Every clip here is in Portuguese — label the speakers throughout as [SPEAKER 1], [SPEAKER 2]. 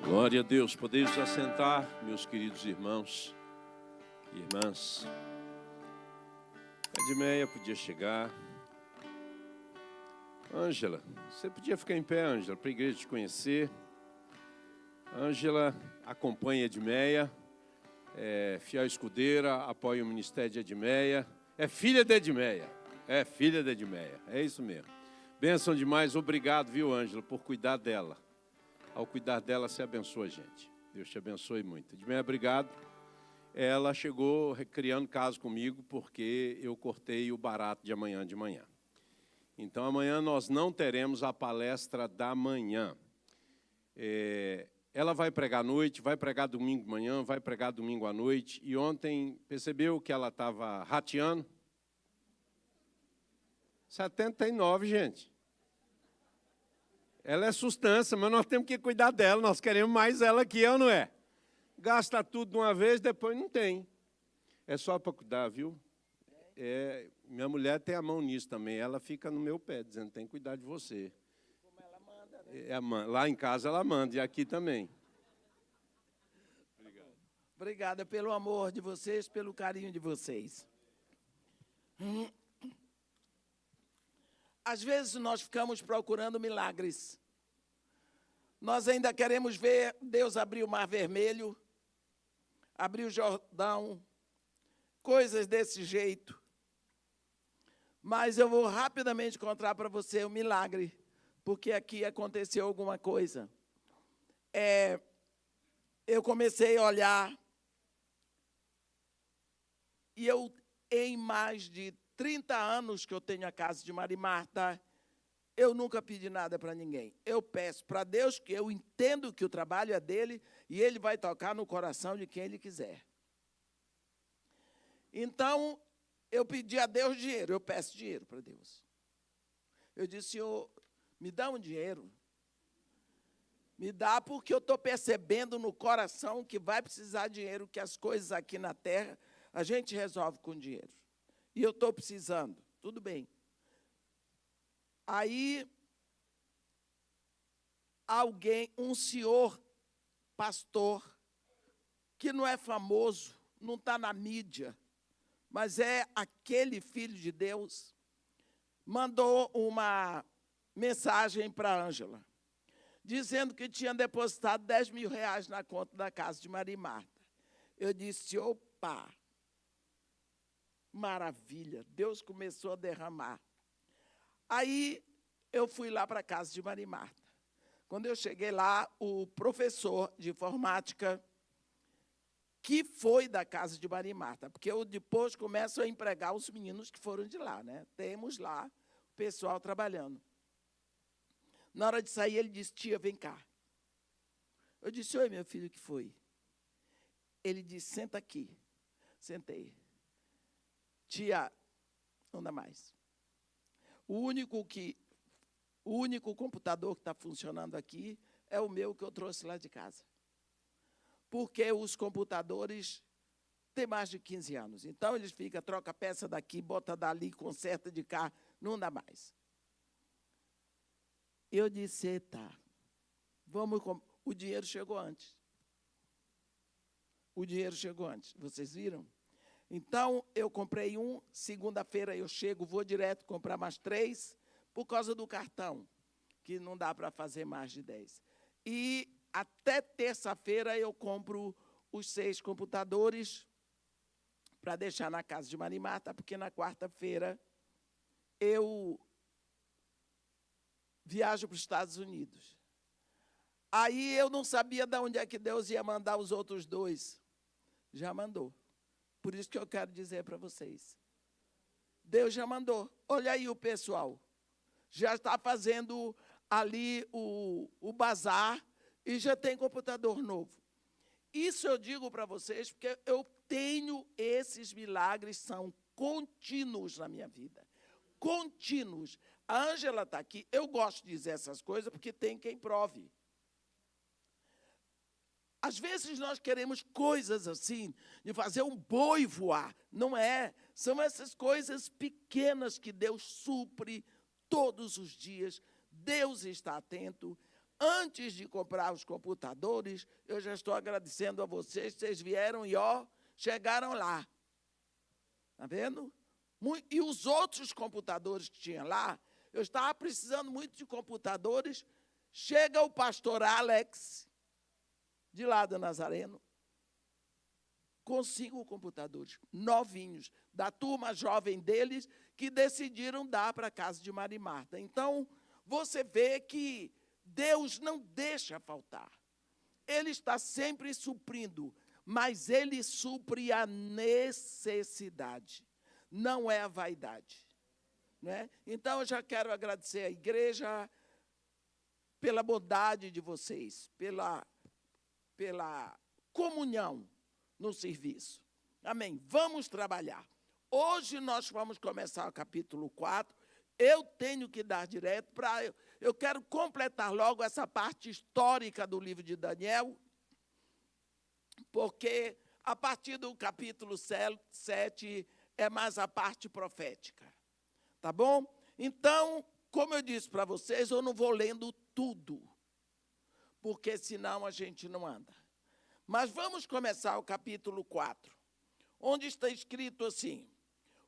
[SPEAKER 1] Glória a Deus. Podeis assentar, meus queridos irmãos e irmãs. Edmeia podia chegar. Ângela, você podia ficar em pé, Ângela, para a igreja te conhecer. Ângela acompanha Edmeia, é fiel escudeira, apoia o ministério de Edmeia. É filha de Edmeia, é isso mesmo. Bênção demais, obrigado, viu, Ângela, por cuidar dela. Ao cuidar dela, você abençoa a gente. Deus te abençoe muito. Edmeia, obrigado. Ela chegou criando caso comigo porque eu cortei o barato de amanhã de manhã. Então, amanhã nós não teremos a palestra da manhã. Ela vai pregar à noite, vai pregar domingo de manhã, vai pregar domingo à noite. E ontem, percebeu que ela estava rateando? 79, gente. Ela é substância, mas nós temos que cuidar dela. Nós queremos mais ela que eu, não é? Gasta tudo de uma vez, depois não tem. É só para cuidar, viu? Minha mulher tem a mão nisso também. Ela fica no meu pé, dizendo, tem que cuidar de você.
[SPEAKER 2] Como ela manda, né?
[SPEAKER 1] Lá em casa ela manda, e aqui também.
[SPEAKER 2] Obrigado. Obrigada pelo amor de vocês, pelo carinho de vocês. Às vezes nós ficamos procurando milagres. Nós ainda queremos ver Deus abrir o Mar Vermelho, abrir o Jordão, coisas desse jeito. Mas eu vou rapidamente contar para você o milagre, porque aqui aconteceu alguma coisa. Eu comecei a olhar e eu, em mais de 30 anos que eu tenho a casa de Maria e Marta, eu nunca pedi nada para ninguém. Eu peço para Deus, que eu entendo que o trabalho é dele e ele vai tocar no coração de quem ele quiser. Então, eu pedi a Deus dinheiro, eu peço dinheiro para Deus. Eu disse, Senhor, me dá um dinheiro. Me dá porque eu estou percebendo no coração que vai precisar de dinheiro, que as coisas aqui na terra a gente resolve com dinheiro. E eu estou precisando. Tudo bem. Aí, um senhor pastor, que não é famoso, não está na mídia, mas é aquele filho de Deus, mandou uma mensagem para a Ângela, dizendo que tinha depositado 10 mil reais na conta da casa de Maria e Marta. Eu disse, opa, maravilha, Deus começou a derramar. Aí, eu fui lá para a casa de Maria e Marta. Quando eu cheguei lá, o professor de informática, que foi da casa de Maria e Marta, porque eu depois começo a empregar os meninos que foram de lá, né? Temos lá o pessoal trabalhando. Na hora de sair, ele disse, tia, vem cá. Eu disse, oi, meu filho, o que foi? Ele disse, senta aqui. Sentei. Tia, não dá mais. O único computador que está funcionando aqui é o meu que eu trouxe lá de casa. Porque os computadores têm mais de 15 anos. Então, eles ficam, troca peça daqui, bota dali, conserta de cá, não dá mais. Eu disse, tá, o dinheiro chegou antes. O dinheiro chegou antes, vocês viram? Então, eu comprei segunda-feira eu chego, vou direto comprar mais 3, por causa do cartão, que não dá para fazer mais de 10. E até terça-feira eu compro os 6 computadores para deixar na casa de Maria e Marta, porque na quarta-feira eu viajo para os Estados Unidos. Aí eu não sabia de onde é que Deus ia mandar os outros 2. Já mandou. Por isso que eu quero dizer para vocês. Deus já mandou. Olha aí o pessoal. Já está fazendo ali o bazar e já tem computador novo. Isso eu digo para vocês porque eu tenho esses milagres, são contínuos na minha vida. Contínuos. A Ângela está aqui. Eu gosto de dizer essas coisas porque tem quem prove. Às vezes nós queremos coisas assim, de fazer um boi voar. Não é. São essas coisas pequenas que Deus supre todos os dias. Deus está atento. antes de comprar os computadores, eu já estou agradecendo a vocês vieram e, chegaram lá. Está vendo? E os outros computadores que tinha lá, eu estava precisando muito de computadores. Chega o pastor Alex, de lá do Nazareno, com 5 computadores novinhos, da turma jovem deles, que decidiram dar para a casa de Maria e Marta. Então, você vê que Deus não deixa faltar. Ele está sempre suprindo, mas Ele supre a necessidade, não é a vaidade. Não é? Então, eu já quero agradecer à igreja pela bondade de vocês, pela comunhão no serviço. Amém? Vamos trabalhar. Hoje nós vamos começar o capítulo 4. Eu tenho que dar direto para... Eu quero completar logo essa parte histórica do livro de Daniel, porque a partir do capítulo 7 é mais a parte profética. Tá bom? Então, como eu disse para vocês, eu não vou lendo tudo, porque senão a gente não anda. Mas vamos começar o capítulo 4, onde está escrito assim: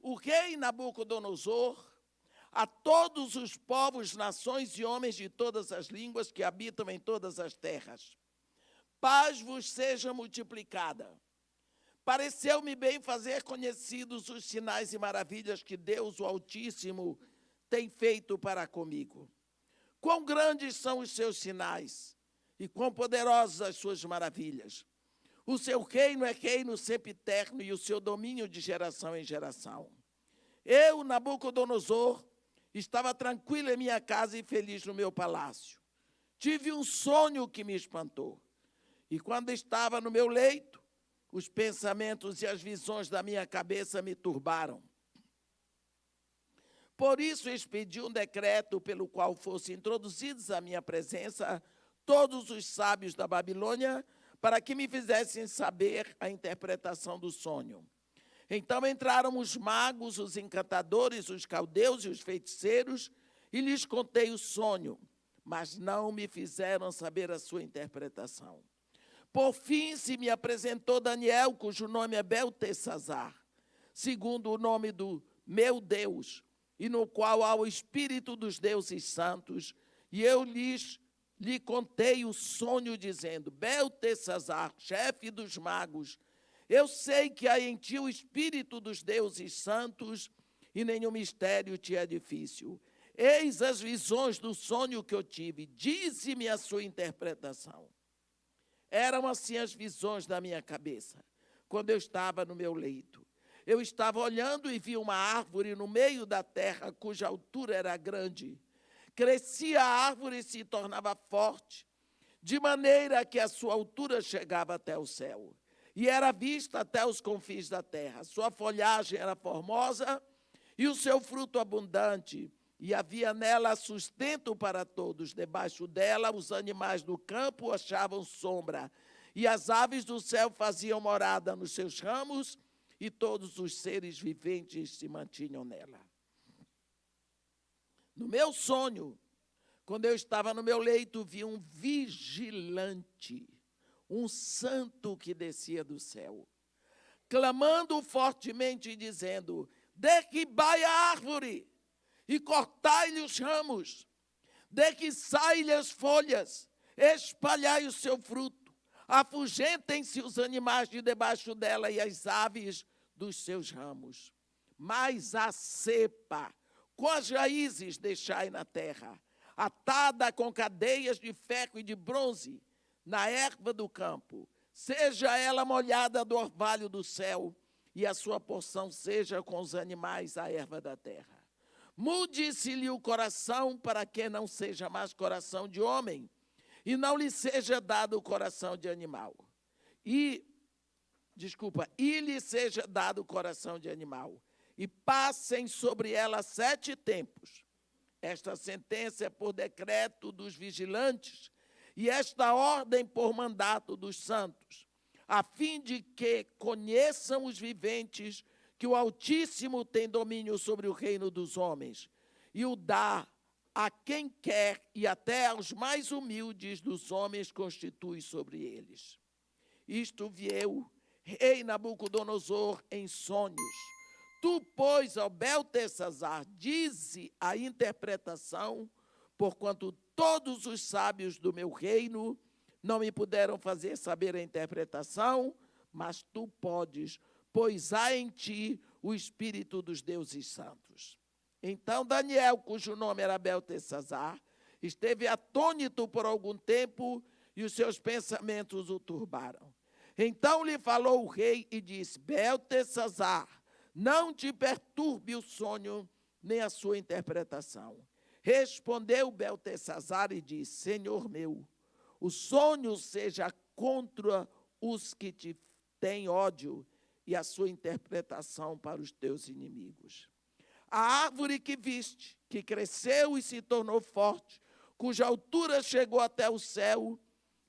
[SPEAKER 2] o rei Nabucodonosor, a todos os povos, nações e homens de todas as línguas que habitam em todas as terras, paz vos seja multiplicada. Pareceu-me bem fazer conhecidos os sinais e maravilhas que Deus, o Altíssimo, tem feito para comigo. Quão grandes são os seus sinais e quão poderosas as suas maravilhas. O seu reino é reino sempiterno e o seu domínio de geração em geração. Eu, Nabucodonosor, estava tranquilo em minha casa e feliz no meu palácio. Tive um sonho que me espantou. E quando estava no meu leito, os pensamentos e as visões da minha cabeça me turbaram. Por isso, expedi um decreto pelo qual fossem introduzidos à minha presença todos os sábios da Babilônia, para que me fizessem saber a interpretação do sonho. Então entraram os magos, os encantadores, os caldeus e os feiticeiros, e lhes contei o sonho, mas não me fizeram saber a sua interpretação. Por fim, se me apresentou Daniel, cujo nome é Beltesazar, segundo o nome do meu Deus, e no qual há o Espírito dos deuses santos, e eu lhe contei o sonho, dizendo: Beltesazar, chefe dos magos, eu sei que há em ti o Espírito dos deuses santos, e nenhum mistério te é difícil. Eis as visões do sonho que eu tive, dize-me a sua interpretação. Eram assim as visões da minha cabeça, quando eu estava no meu leito. Eu estava olhando e vi uma árvore no meio da terra, cuja altura era grande. Crescia a árvore e se tornava forte, de maneira que a sua altura chegava até o céu, e era vista até os confins da terra. Sua folhagem era formosa e o seu fruto abundante, e havia nela sustento para todos. Debaixo dela, os animais do campo achavam sombra, e as aves do céu faziam morada nos seus ramos, e todos os seres viventes se mantinham nela. No meu sonho, quando eu estava no meu leito, vi um vigilante, um santo que descia do céu, clamando fortemente e dizendo: derribai a árvore e cortai-lhe os ramos, deguiçai-lhe as folhas, espalhai o seu fruto, afugentem-se os animais de debaixo dela e as aves dos seus ramos. Mas a cepa, com as raízes deixai na terra, atada com cadeias de ferro e de bronze, na erva do campo, seja ela molhada do orvalho do céu, e a sua porção seja com os animais a erva da terra. Mude-se-lhe o coração, para que não seja mais coração de homem, e não lhe seja dado o coração de animal. E lhe seja dado o coração de animal. E passem sobre ela 7 tempos. Esta sentença é por decreto dos vigilantes, e esta ordem por mandato dos santos, a fim de que conheçam os viventes que o Altíssimo tem domínio sobre o reino dos homens, e o dá a quem quer e até aos mais humildes dos homens constitui sobre eles. Isto viu rei Nabucodonosor em sonhos. Tu, pois, ao Beltesazar, dize a interpretação, porquanto todos os sábios do meu reino não me puderam fazer saber a interpretação, mas tu podes, pois há em ti o Espírito dos deuses santos. Então Daniel, cujo nome era Beltesazar, esteve atônito por algum tempo e os seus pensamentos o turbaram. Então lhe falou o rei e disse: Beltesazar, não te perturbe o sonho nem a sua interpretação. Respondeu Beltesazar e disse: Senhor meu, o sonho seja contra os que te têm ódio e a sua interpretação para os teus inimigos. A árvore que viste, que cresceu e se tornou forte, cuja altura chegou até o céu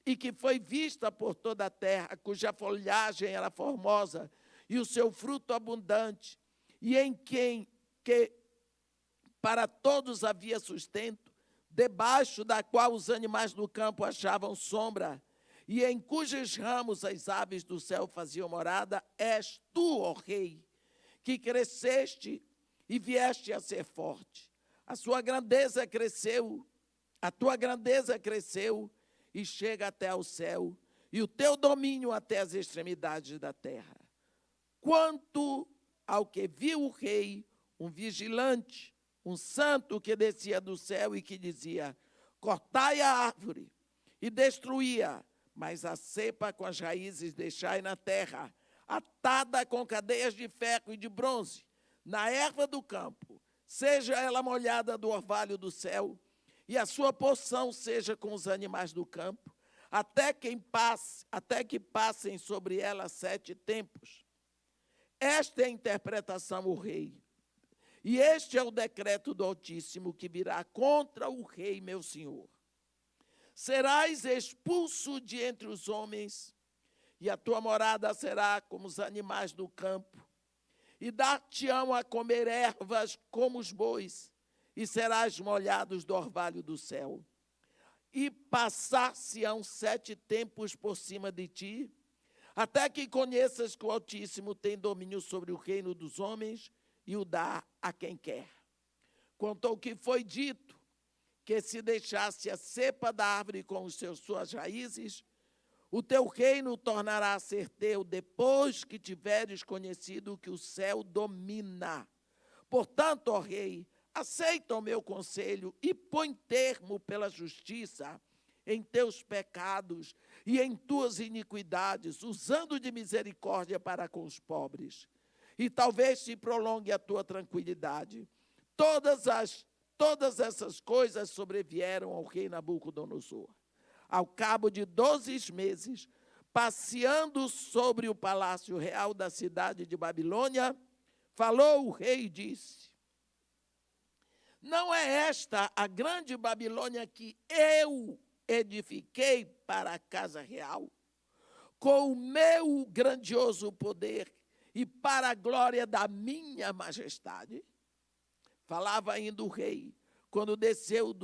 [SPEAKER 2] e que foi vista por toda a terra, cuja folhagem era formosa e o seu fruto abundante, e em quem que para todos havia sustento, debaixo da qual os animais do campo achavam sombra, e em cujos ramos as aves do céu faziam morada, és tu, ó rei, que cresceste e vieste a ser forte. A tua grandeza cresceu e chega até ao céu, e o teu domínio até as extremidades da terra. Quanto ao que viu o rei, um vigilante, um santo que descia do céu e que dizia: cortai a árvore e destruí-a, mas a cepa com as raízes deixai na terra, atada com cadeias de ferro e de bronze, na erva do campo, seja ela molhada do orvalho do céu, e a sua porção seja com os animais do campo, até que passem sobre ela 7 tempos. Esta é a interpretação do rei, e este é o decreto do Altíssimo que virá contra o rei, meu senhor. Serás expulso de entre os homens, e a tua morada será como os animais do campo, e dar-te-ão a comer ervas como os bois, e serás molhados do orvalho do céu. E passar-se-ão 7 tempos por cima de ti, até que conheças que o Altíssimo tem domínio sobre o reino dos homens e o dá a quem quer. Quanto ao que foi dito, que se deixasse a cepa da árvore com suas raízes, o teu reino tornará a ser teu depois que tiveres conhecido que o céu domina. Portanto, ó rei, aceita o meu conselho e põe termo pela justiça em teus pecados e em tuas iniquidades, usando de misericórdia para com os pobres. E talvez se prolongue a tua tranquilidade. Todas essas coisas sobrevieram ao rei Nabucodonosor. Ao cabo de 12 meses, passeando sobre o palácio real da cidade de Babilônia, falou o rei e disse: não é esta a grande Babilônia que eu edifiquei para a casa real, com o meu grandioso poder e para a glória da minha majestade? Falava ainda o rei, quando desceu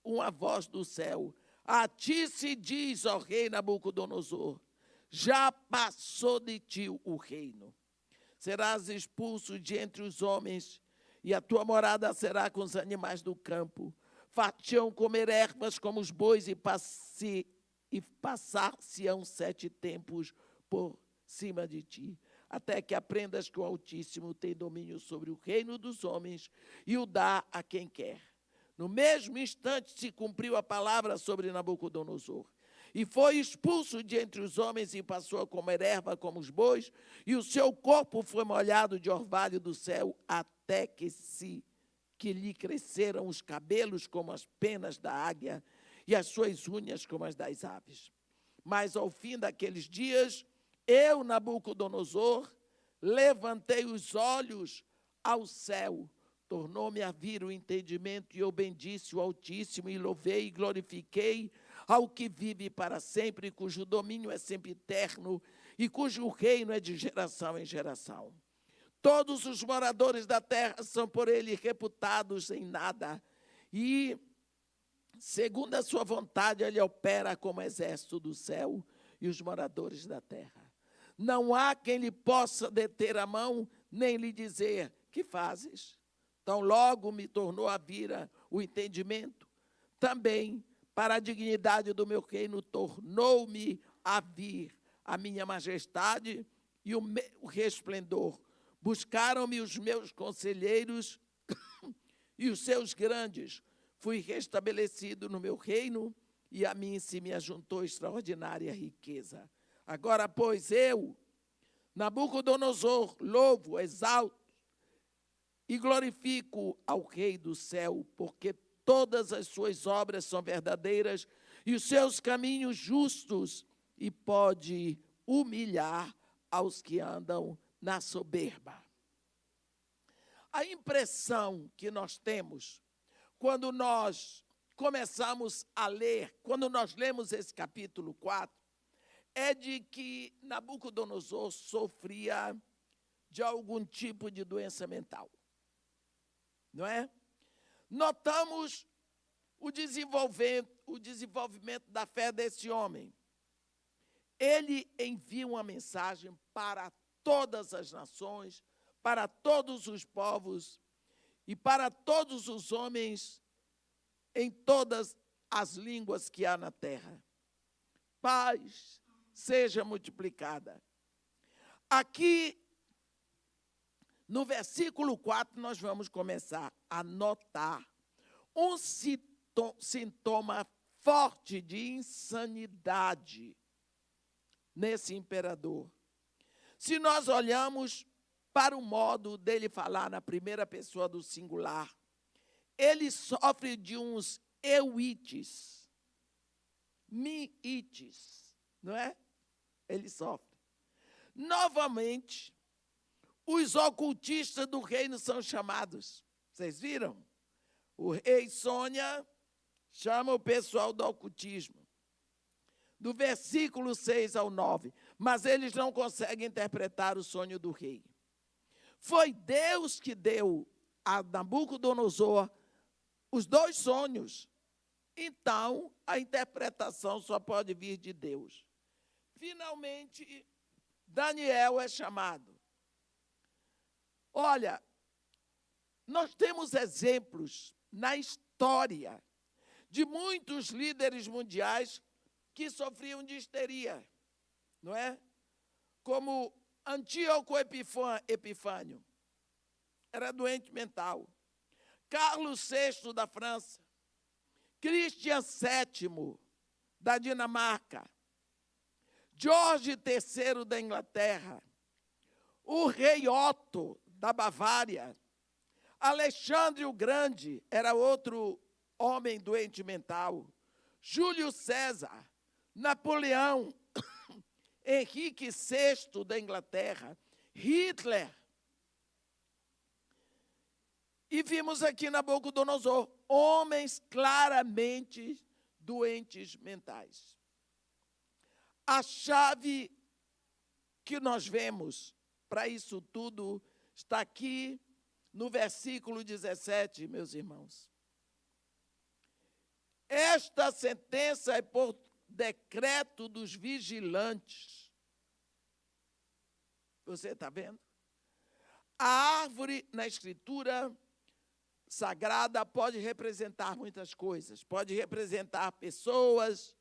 [SPEAKER 2] uma voz do céu: a ti se diz, ó rei Nabucodonosor, já passou de ti o reino. Serás expulso de entre os homens, e a tua morada será com os animais do campo. Far-te-ão comer ervas como os bois, e passar-se-ão 7 tempos por cima de ti, até que aprendas que o Altíssimo tem domínio sobre o reino dos homens e o dá a quem quer. No mesmo instante se cumpriu a palavra sobre Nabucodonosor. E foi expulso de entre os homens e passou a comer erva como os bois, e o seu corpo foi molhado de orvalho do céu, até que lhe cresceram os cabelos como as penas da águia, e as suas unhas como as das aves. Mas ao fim daqueles dias, eu, Nabucodonosor, levantei os olhos ao céu, tornou-me a vir o entendimento, e eu bendice o Altíssimo, e louvei e glorifiquei ao que vive para sempre, cujo domínio é sempre eterno, e cujo reino é de geração em geração. Todos os moradores da terra são por ele reputados em nada, E, segundo a sua vontade, ele opera como exército do céu e os moradores da terra. Não há quem lhe possa deter a mão, nem lhe dizer, que fazes? Tão logo me tornou a vir o entendimento, também, para a dignidade do meu reino, tornou-me a vir a minha majestade e o resplendor. Buscaram-me os meus conselheiros e os seus grandes. Fui restabelecido no meu reino e a mim se me ajuntou extraordinária riqueza. Agora, pois, eu, Nabucodonosor, louvo, exalto e glorifico ao Rei do céu, porque todas as suas obras são verdadeiras e os seus caminhos justos, e pode humilhar aos que andam na soberba. A impressão que nós temos quando nós começamos a ler, quando nós lemos esse capítulo 4, é de que Nabucodonosor sofria de algum tipo de doença mental. Não é? Notamos o desenvolvimento da fé desse homem. Ele envia uma mensagem para todas as nações, para todos os povos e para todos os homens em todas as línguas que há na terra. Paz seja multiplicada. Aqui, no versículo 4, nós vamos começar a notar um sintoma forte de insanidade nesse imperador. Se nós olhamos para o modo dele falar na primeira pessoa do singular, ele sofre de uns euites, miites, não é? Ele sofre. Novamente, os ocultistas do reino são chamados. Vocês viram? O rei Sônia chama o pessoal do ocultismo. Do versículo 6 ao 9. Mas eles não conseguem interpretar o sonho do rei. Foi Deus que deu a Nabucodonosor os dois sonhos. Então, a interpretação só pode vir de Deus. Finalmente, Daniel é chamado. Olha, nós temos exemplos na história de muitos líderes mundiais que sofriam de histeria, não é? Como Antíoco Epifânio, era doente mental. Carlos VI da França, Christian VII da Dinamarca, Jorge III da Inglaterra, o rei Otto da Bavária, Alexandre o Grande era outro homem doente mental, Júlio César, Napoleão, Henrique VI da Inglaterra, Hitler. E vimos aqui Nabucodonosor, homens claramente doentes mentais. A chave que nós vemos para isso tudo está aqui no versículo 17, meus irmãos. Esta sentença é por decreto dos vigilantes. Você está vendo? A árvore na Escritura Sagrada pode representar muitas coisas. Pode representar pessoas,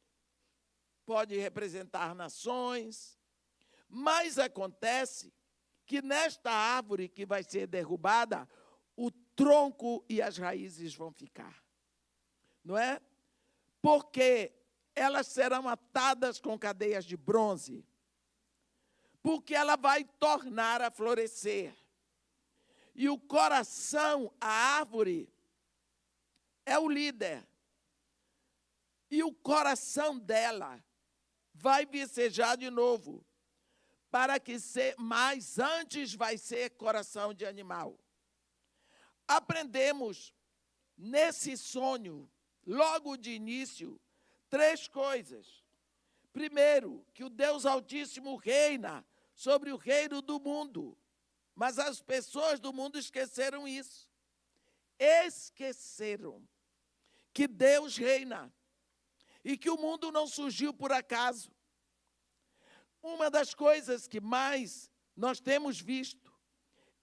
[SPEAKER 2] pode representar nações. Mas acontece que nesta árvore que vai ser derrubada, o tronco e as raízes vão ficar. Não é? Porque elas serão atadas com cadeias de bronze. Porque ela vai tornar a florescer. E o coração, a árvore, é o líder. E o coração dela vai vicejar de novo. Mas antes vai ser coração de animal. Aprendemos nesse sonho, logo de início, 3 coisas. Primeiro, que o Deus Altíssimo reina sobre o reino do mundo. Mas as pessoas do mundo esqueceram isso. Esqueceram. que Deus reina e que o mundo não surgiu por acaso. Uma das coisas que mais nós temos visto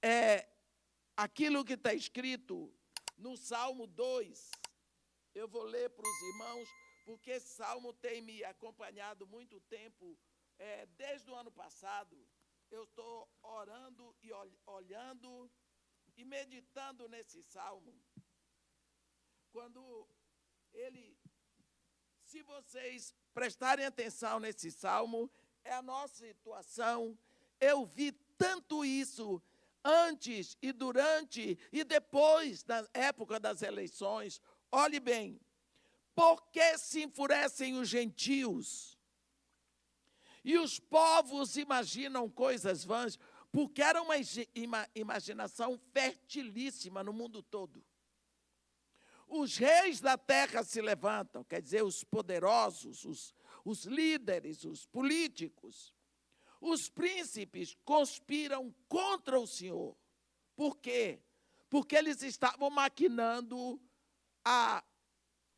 [SPEAKER 2] é aquilo que está escrito no Salmo 2. Eu vou ler para os irmãos, porque esse salmo tem me acompanhado muito tempo. Desde o ano passado, eu estou orando e olhando e meditando nesse salmo. Quando ele, se vocês prestarem atenção nesse salmo, é a nossa situação. Eu vi tanto isso antes e durante e depois da época das eleições. Olhe bem, por que se enfurecem os gentios? E os povos imaginam coisas vãs, porque era uma imaginação fertilíssima no mundo todo. Os reis da terra se levantam, quer dizer, os poderosos, os líderes, os políticos. Os príncipes conspiram contra o Senhor. Por quê? Porque eles estavam maquinando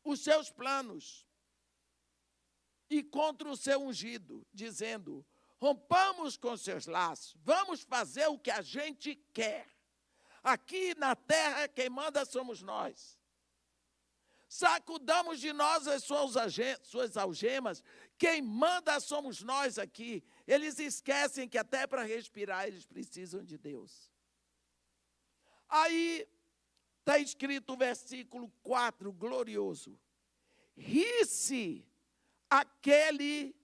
[SPEAKER 2] os seus planos e contra o seu ungido, dizendo: rompamos com seus laços, vamos fazer o que a gente quer. Aqui na terra quem manda somos nós. Sacudamos de nós as suas algemas, quem manda somos nós aqui. Eles esquecem que até para respirar eles precisam de Deus. Aí está escrito o versículo 4, glorioso. Ri-se aquele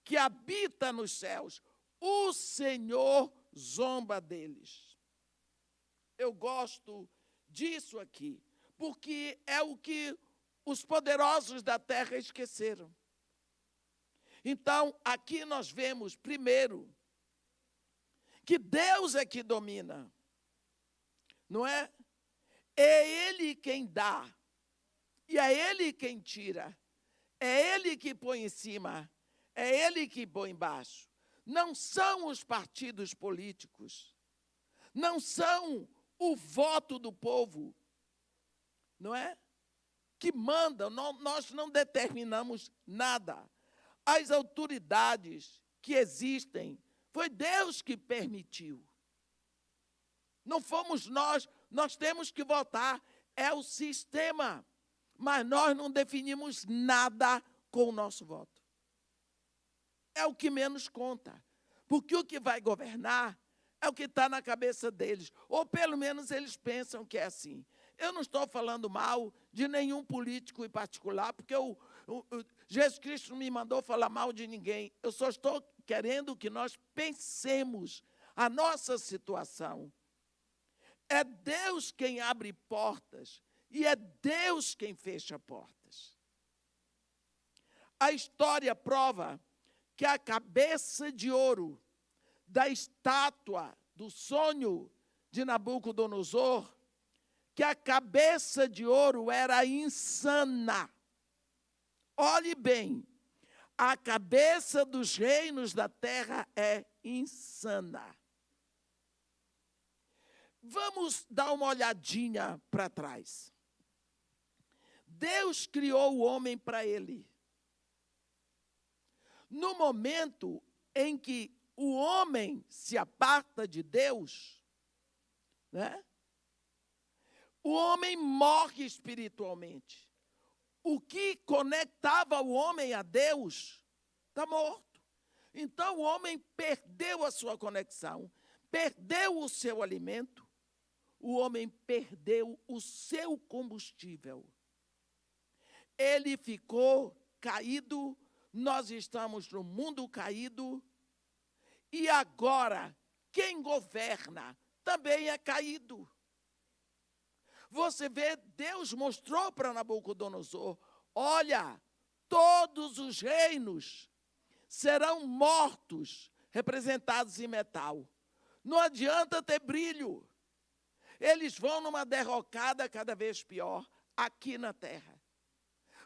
[SPEAKER 2] que habita nos céus, o Senhor zomba deles. Eu gosto disso aqui, porque é o que os poderosos da terra esqueceram. Então, aqui nós vemos, primeiro, que Deus é que domina, não é? É Ele quem dá, e é Ele quem tira, é Ele que põe em cima, é Ele que põe embaixo. Não são os partidos políticos, não são o voto do povo, não é? Que mandam, nós não determinamos nada. As autoridades que existem, foi Deus que permitiu. Não fomos nós temos que votar, é o sistema. Mas nós não definimos nada com o nosso voto. É o que menos conta. Porque o que vai governar é o que está na cabeça deles. Ou pelo menos eles pensam que é assim. Eu não estou falando mal de nenhum político em particular, porque Jesus Cristo não me mandou falar mal de ninguém. Eu só estou querendo que nós pensemos a nossa situação. É Deus quem abre portas e é Deus quem fecha portas. A história prova que a cabeça de ouro da estátua do sonho de Nabucodonosor, que a cabeça de ouro era insana. Olhe bem, a cabeça dos reinos da terra é insana. Vamos dar uma olhadinha para trás. Deus criou o homem para ele. No momento em que o homem se aparta de Deus, né? O homem morre espiritualmente. O que conectava o homem a Deus está morto. Então, o homem perdeu a sua conexão, perdeu o seu alimento, o homem perdeu o seu combustível. Ele ficou caído, nós estamos no mundo caído, e agora, quem governa também é caído. Você vê, Deus mostrou para Nabucodonosor, olha, todos os reinos serão mortos, representados em metal. Não adianta ter brilho. Eles vão numa derrocada cada vez pior aqui na terra.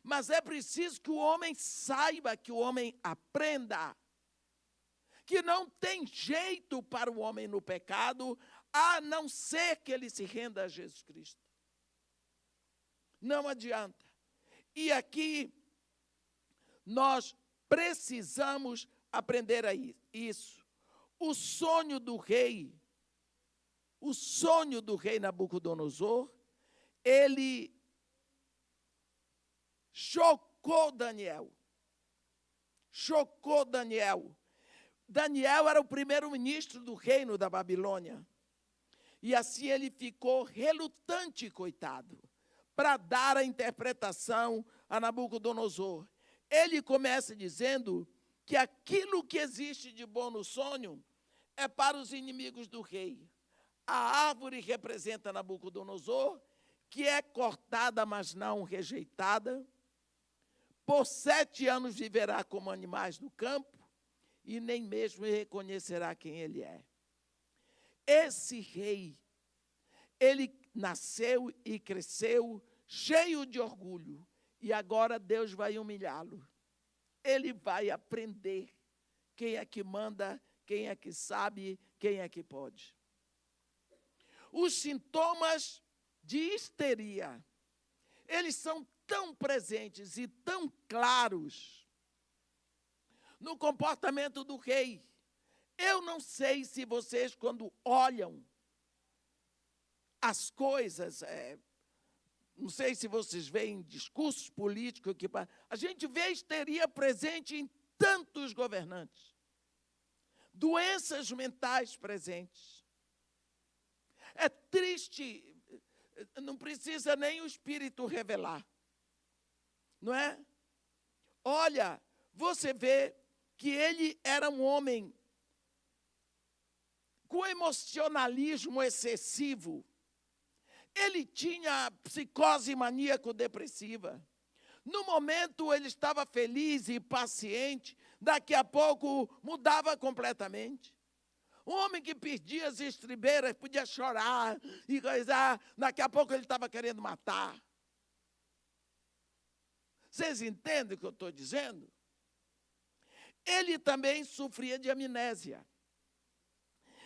[SPEAKER 2] Mas é preciso que o homem saiba, que o homem aprenda, que não tem jeito para o homem no pecado, a não ser que ele se renda a Jesus Cristo. Não adianta. E aqui nós precisamos aprender a isso. O sonho do rei Nabucodonosor, ele chocou Daniel. Chocou Daniel. Daniel era o primeiro-ministro do reino da Babilônia. E assim ele ficou relutante, coitado, para dar a interpretação a Nabucodonosor. Ele começa dizendo que aquilo que existe de bom no sonho é para os inimigos do rei. A árvore representa Nabucodonosor, que é cortada, mas não rejeitada. Por 7 anos viverá como animais do campo e nem mesmo reconhecerá quem ele é. Esse rei, ele nasceu e cresceu cheio de orgulho, e agora Deus vai humilhá-lo. Ele vai aprender quem é que manda, quem é que sabe, quem é que pode. Os sintomas de histeria, eles são tão presentes e tão claros no comportamento do rei. Eu não sei se vocês, quando olham as coisas, não sei se vocês veem discursos políticos, a gente vê histeria presente em tantos governantes, doenças mentais presentes. É triste, não precisa nem o Espírito revelar, não é? Olha, você vê que ele era um homem com emocionalismo excessivo. Ele tinha psicose maníaco-depressiva. No momento ele estava feliz e paciente, daqui a pouco mudava completamente. Um homem que perdia as estribeiras, podia chorar e coisar, daqui a pouco ele estava querendo matar. Vocês entendem o que eu estou dizendo? Ele também sofria de amnésia.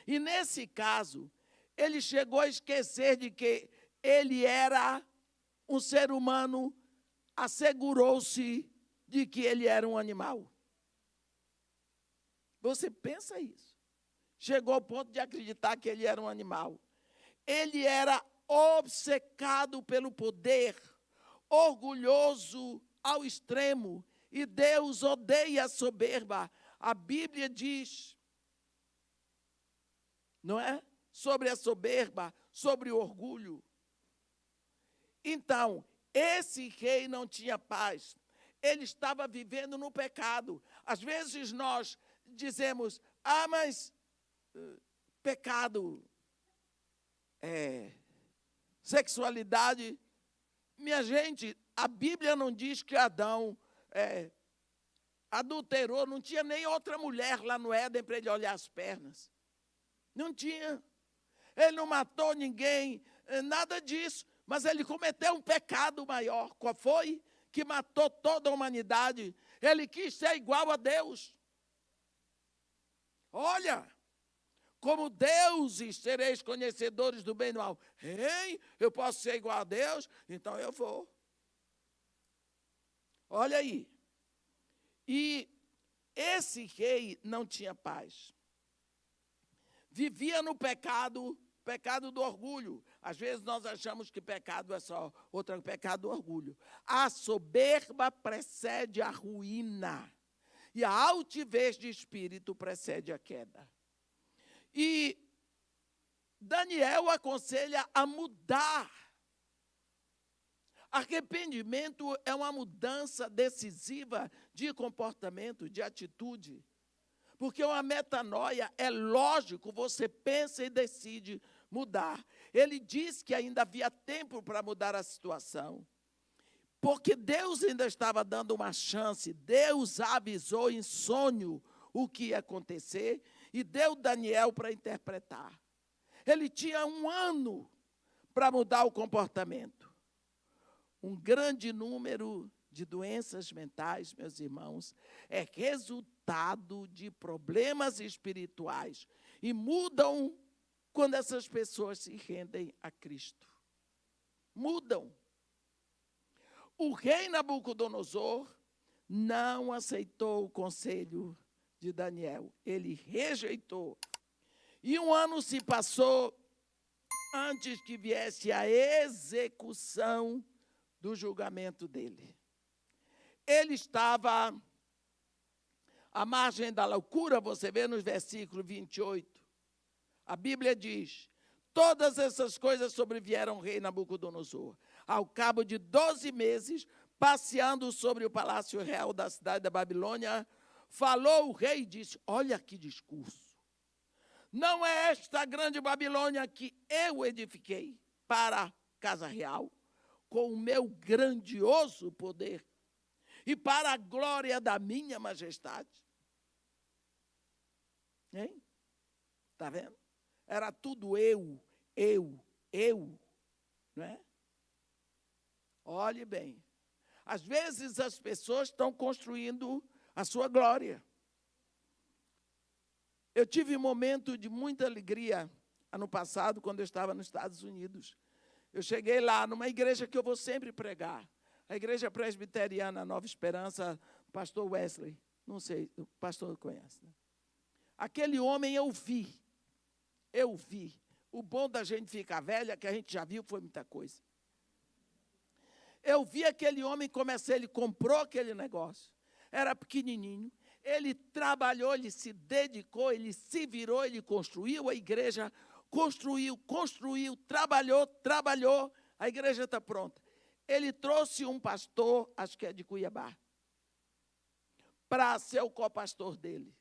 [SPEAKER 2] E nesse caso, ele chegou a esquecer de que ele era um ser humano, assegurou-se de que ele era um animal. Você pensa isso? Chegou ao ponto de acreditar que ele era um animal. Ele era obcecado pelo poder, orgulhoso ao extremo, e Deus odeia a soberba. A Bíblia diz, não é? Sobre a soberba, sobre o orgulho. Então, esse rei não tinha paz. Ele estava vivendo no pecado. Às vezes nós dizemos, mas pecado, sexualidade. Minha gente, a Bíblia não diz que Adão adulterou, não tinha nem outra mulher lá no Éden para ele olhar as pernas. Não tinha. Ele não matou ninguém, nada disso. Mas ele cometeu um pecado maior. Qual foi? Que matou toda a humanidade. Ele quis ser igual a Deus. Olha, como deuses sereis conhecedores do bem e do mal. Ei, eu posso ser igual a Deus? Então eu vou. Olha aí. E esse rei não tinha paz. Vivia no pecado do orgulho. Às vezes nós achamos que pecado é só outro pecado do orgulho. A soberba precede a ruína. E a altivez de espírito precede a queda. E Daniel aconselha a mudar. Arrependimento é uma mudança decisiva de comportamento, de atitude. Porque uma metanoia é lógico, você pensa e decide mudar. Ele diz que ainda havia tempo para mudar a situação. Porque Deus ainda estava dando uma chance. Deus avisou em sonho o que ia acontecer e deu Daniel para interpretar. Ele tinha 1 ano para mudar o comportamento. Um grande número de doenças mentais, meus irmãos, é resultado de problemas espirituais e mudam quando essas pessoas se rendem a Cristo. Mudam. o rei Nabucodonosor não aceitou o conselho de Daniel. Ele rejeitou. E 1 ano se passou antes que viesse a execução do julgamento dele. Ele estava à margem da loucura, você vê nos versículos 28. A Bíblia diz: todas essas coisas sobrevieram ao rei Nabucodonosor. Ao cabo de 12 meses, passeando sobre o palácio real da cidade da Babilônia, falou o rei e disse: olha que discurso. Não é esta grande Babilônia que eu edifiquei para a casa real, com o meu grandioso poder e para a glória da minha majestade? Hein? Está vendo? Era tudo eu, não é? Olhe bem. Às vezes as pessoas estão construindo a sua glória. Eu tive um momento de muita alegria ano passado, quando eu estava nos Estados Unidos. Eu cheguei lá numa igreja que eu vou sempre pregar, a Igreja Presbiteriana Nova Esperança, pastor Wesley. Não sei, o pastor conhece, né? Aquele homem eu vi. O bom da gente ficar velha, que a gente já viu, foi muita coisa. Eu vi aquele homem começar, ele comprou aquele negócio, era pequenininho, ele trabalhou, ele se dedicou, ele se virou, ele construiu a igreja, construiu, trabalhou, a igreja está pronta. Ele trouxe um pastor, acho que é de Cuiabá, para ser o copastor dele.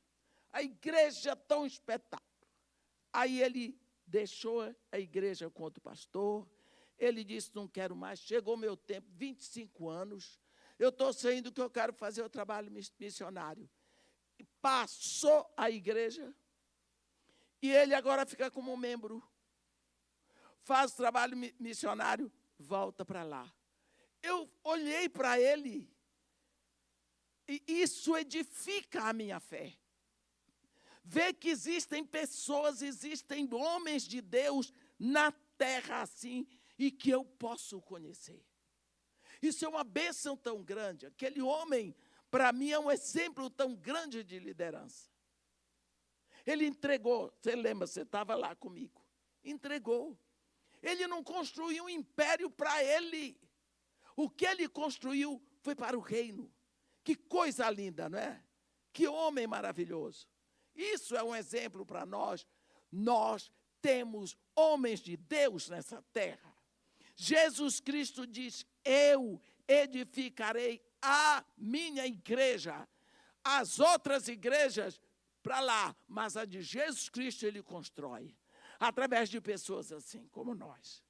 [SPEAKER 2] A igreja tão espetáculo. Aí ele deixou a igreja com outro pastor, ele disse: não quero mais, chegou meu tempo, 25 anos, eu estou saindo que eu quero fazer o trabalho missionário. E passou a igreja, e ele agora fica como membro, faz o trabalho missionário, volta para lá. Eu olhei para ele, e isso edifica a minha fé. Ver que existem pessoas, existem homens de Deus na terra assim, e que eu posso conhecer. Isso é uma bênção tão grande. Aquele homem, para mim, é um exemplo tão grande de liderança. Ele entregou, você lembra, você estava lá comigo. Entregou. Ele não construiu um império para ele. O que ele construiu foi para o reino. Que coisa linda, não é? Que homem maravilhoso. Isso é um exemplo para nós. Nós temos homens de Deus nessa terra. Jesus Cristo diz: eu edificarei a minha igreja. As outras igrejas, para lá, mas a de Jesus Cristo ele constrói. Através de pessoas assim como nós.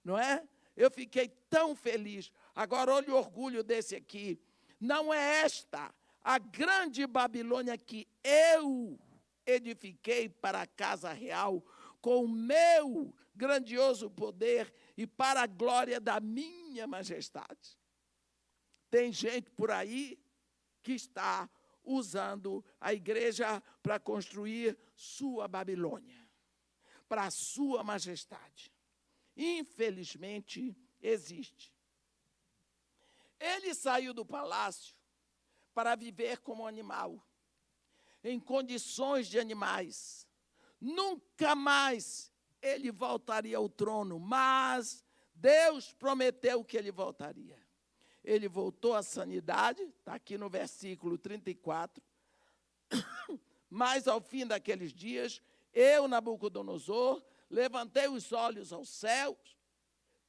[SPEAKER 2] Não é? Eu fiquei tão feliz. Agora, olha o orgulho desse aqui. Não é esta a grande Babilônia que eu edifiquei para a casa real, com o meu grandioso poder e para a glória da minha majestade. Tem gente por aí que está usando a igreja para construir sua Babilônia, para a sua majestade. Infelizmente, existe. Ele saiu do palácio para viver como animal, em condições de animais. Nunca mais ele voltaria ao trono, mas Deus prometeu que ele voltaria. Ele voltou à sanidade, está aqui no versículo 34. Mas ao fim daqueles dias, eu, Nabucodonosor, levantei os olhos aos céus,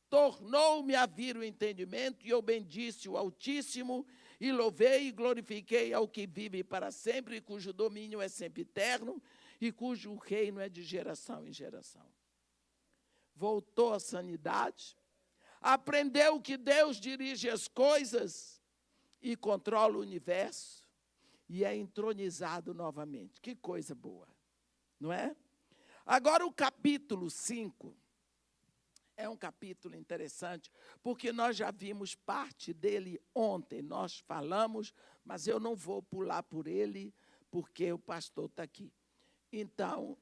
[SPEAKER 2] tornou-me a vir o entendimento, e eu bendisse o Altíssimo, e louvei e glorifiquei ao que vive para sempre, cujo domínio é sempre eterno, e cujo reino é de geração em geração. Voltou à sanidade, aprendeu que Deus dirige as coisas e controla o universo, e é entronizado novamente. Que coisa boa, não é? Agora o capítulo 5 é um capítulo interessante, porque nós já vimos parte dele ontem, nós falamos, mas eu não vou pular por ele, porque o pastor está aqui. Então,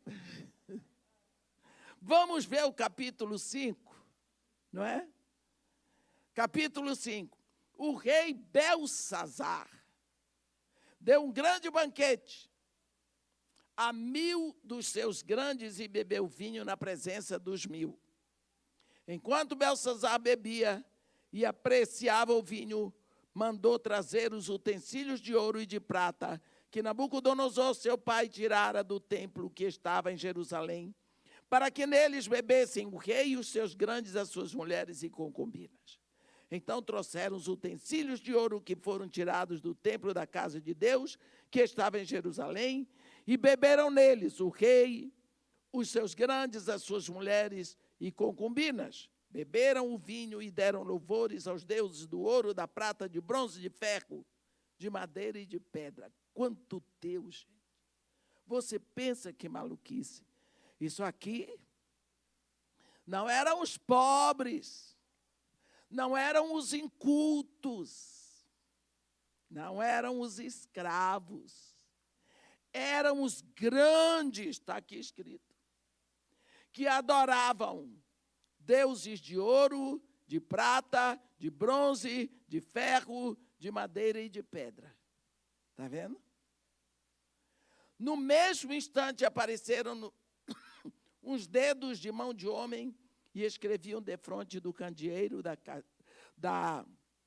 [SPEAKER 2] vamos ver o capítulo 5, não é? Capítulo 5. o rei Belsazar deu um grande banquete a 1000 dos seus grandes e bebeu vinho na presença dos 1000. Enquanto Belsazar bebia e apreciava o vinho, mandou trazer os utensílios de ouro e de prata que Nabucodonosor, seu pai, tirara do templo que estava em Jerusalém, para que neles bebessem o rei e os seus grandes, as suas mulheres e concubinas. Então trouxeram os utensílios de ouro que foram tirados do templo da casa de Deus, que estava em Jerusalém, e beberam neles o rei, os seus grandes, as suas mulheres e concubinas. Beberam o vinho e deram louvores aos deuses do ouro, da prata, de bronze, de ferro, de madeira e de pedra. Quanto Deus, gente! Você pensa que maluquice. Isso aqui não eram os pobres, não eram os incultos, não eram os escravos, eram os grandes, está aqui escrito, que adoravam deuses de ouro, de prata, de bronze, de ferro, de madeira e de pedra. Está vendo? No mesmo instante apareceram uns dedos de mão de homem e escreviam defronte do candeeiro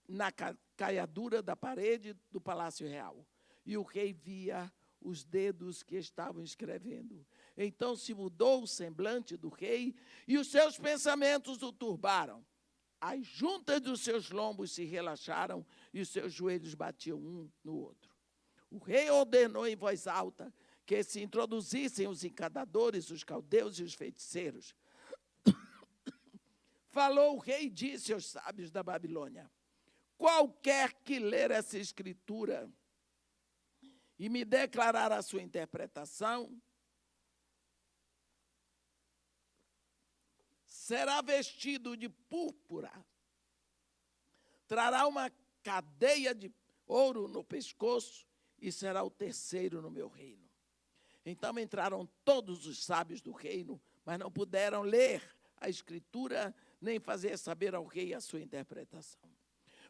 [SPEAKER 2] na caiadura da parede do palácio real. E o rei via os dedos que estavam escrevendo. Então se mudou o semblante do rei e os seus pensamentos o turbaram. As juntas dos seus lombos se relaxaram e os seus joelhos batiam um no outro. O rei ordenou em voz alta que se introduzissem os encantadores, os caldeus e os feiticeiros. Falou o rei e disse aos sábios da Babilônia: qualquer que ler essa escritura e me declarar a sua interpretação, será vestido de púrpura, trará uma cadeia de ouro no pescoço e será o terceiro no meu reino. Então entraram todos os sábios do reino, mas não puderam ler a escritura, nem fazer saber ao rei a sua interpretação.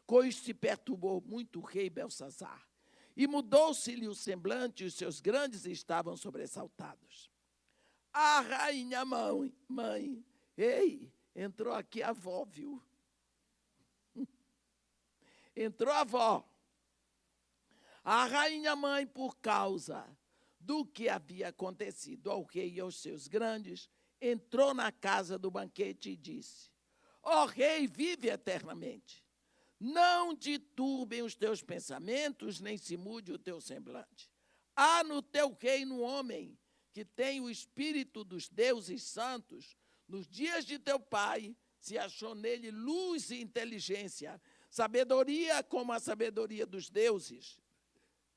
[SPEAKER 2] Com isso se perturbou muito o rei Belsazar, e mudou-se-lhe o semblante, e os seus grandes estavam sobressaltados. A rainha mãe, ei, entrou aqui a avó, viu? Entrou a avó. A rainha mãe, por causa do que havia acontecido ao rei e aos seus grandes, entrou na casa do banquete e disse: ó rei, vive eternamente. Não te turbem os teus pensamentos, nem se mude o teu semblante. Há no teu reino um homem que tem o espírito dos deuses santos. Nos dias de teu pai se achou nele luz e inteligência, sabedoria como a sabedoria dos deuses.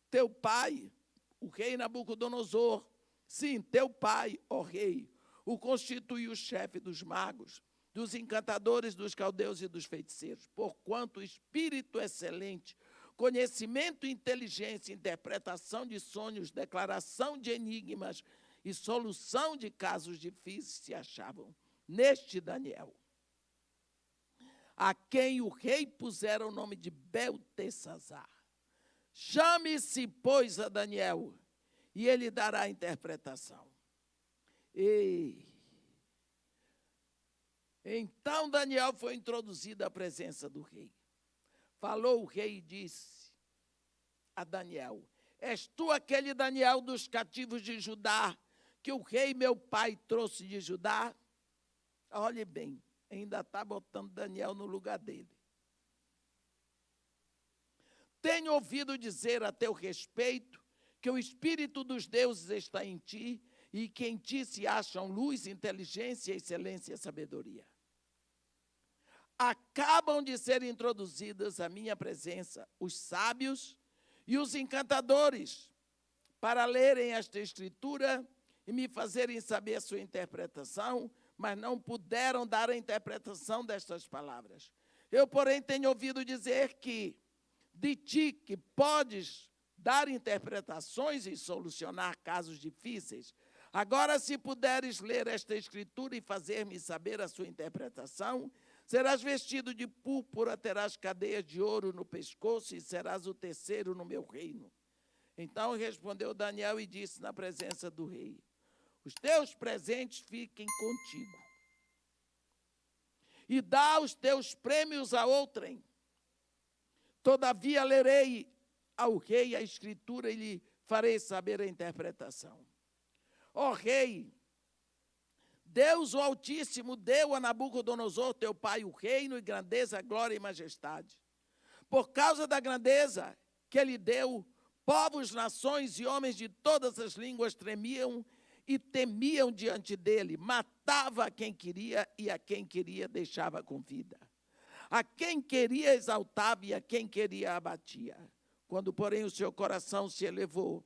[SPEAKER 2] Teu pai, o rei Nabucodonosor, sim, teu pai, ó rei, o constituiu chefe dos magos, dos encantadores, dos caldeus e dos feiticeiros, porquanto espírito excelente, conhecimento e inteligência, interpretação de sonhos, declaração de enigmas e solução de casos difíceis se achavam neste Daniel, a quem o rei pusera o nome de Beltesazar. Chame-se, pois, a Daniel, e ele dará a interpretação. Então Daniel foi introduzido à presença do rei. Falou o rei e disse a Daniel: és tu aquele Daniel dos cativos de Judá, que o rei meu pai trouxe de Judá? Olhe bem, ainda está botando Daniel no lugar dele. Tenho ouvido dizer a teu respeito que o espírito dos deuses está em ti e que em ti se acham luz, inteligência, excelência e sabedoria. Acabam de ser introduzidas à minha presença os sábios e os encantadores para lerem esta escritura e me fazerem saber a sua interpretação, mas não puderam dar a interpretação destas palavras. Eu, porém, tenho ouvido dizer que de ti que podes dar interpretações e solucionar casos difíceis. Agora, se puderes ler esta escritura e fazer-me saber a sua interpretação, Serás vestido de púrpura, terás cadeias de ouro no pescoço e serás o terceiro no meu reino. Então respondeu Daniel e disse na presença do rei: os teus presentes fiquem contigo, e dá os teus prêmios a outrem. Todavia lerei ao rei a escritura e lhe farei saber a interpretação. Ó rei, Deus o Altíssimo deu a Nabucodonosor, teu pai, o reino e grandeza, glória e majestade. Por causa da grandeza que ele deu, povos, nações e homens de todas as línguas tremiam e temiam diante dele. Matava a quem queria e a quem queria deixava com vida. A quem queria exaltava e a quem queria abatia. Quando, porém, o seu coração se elevou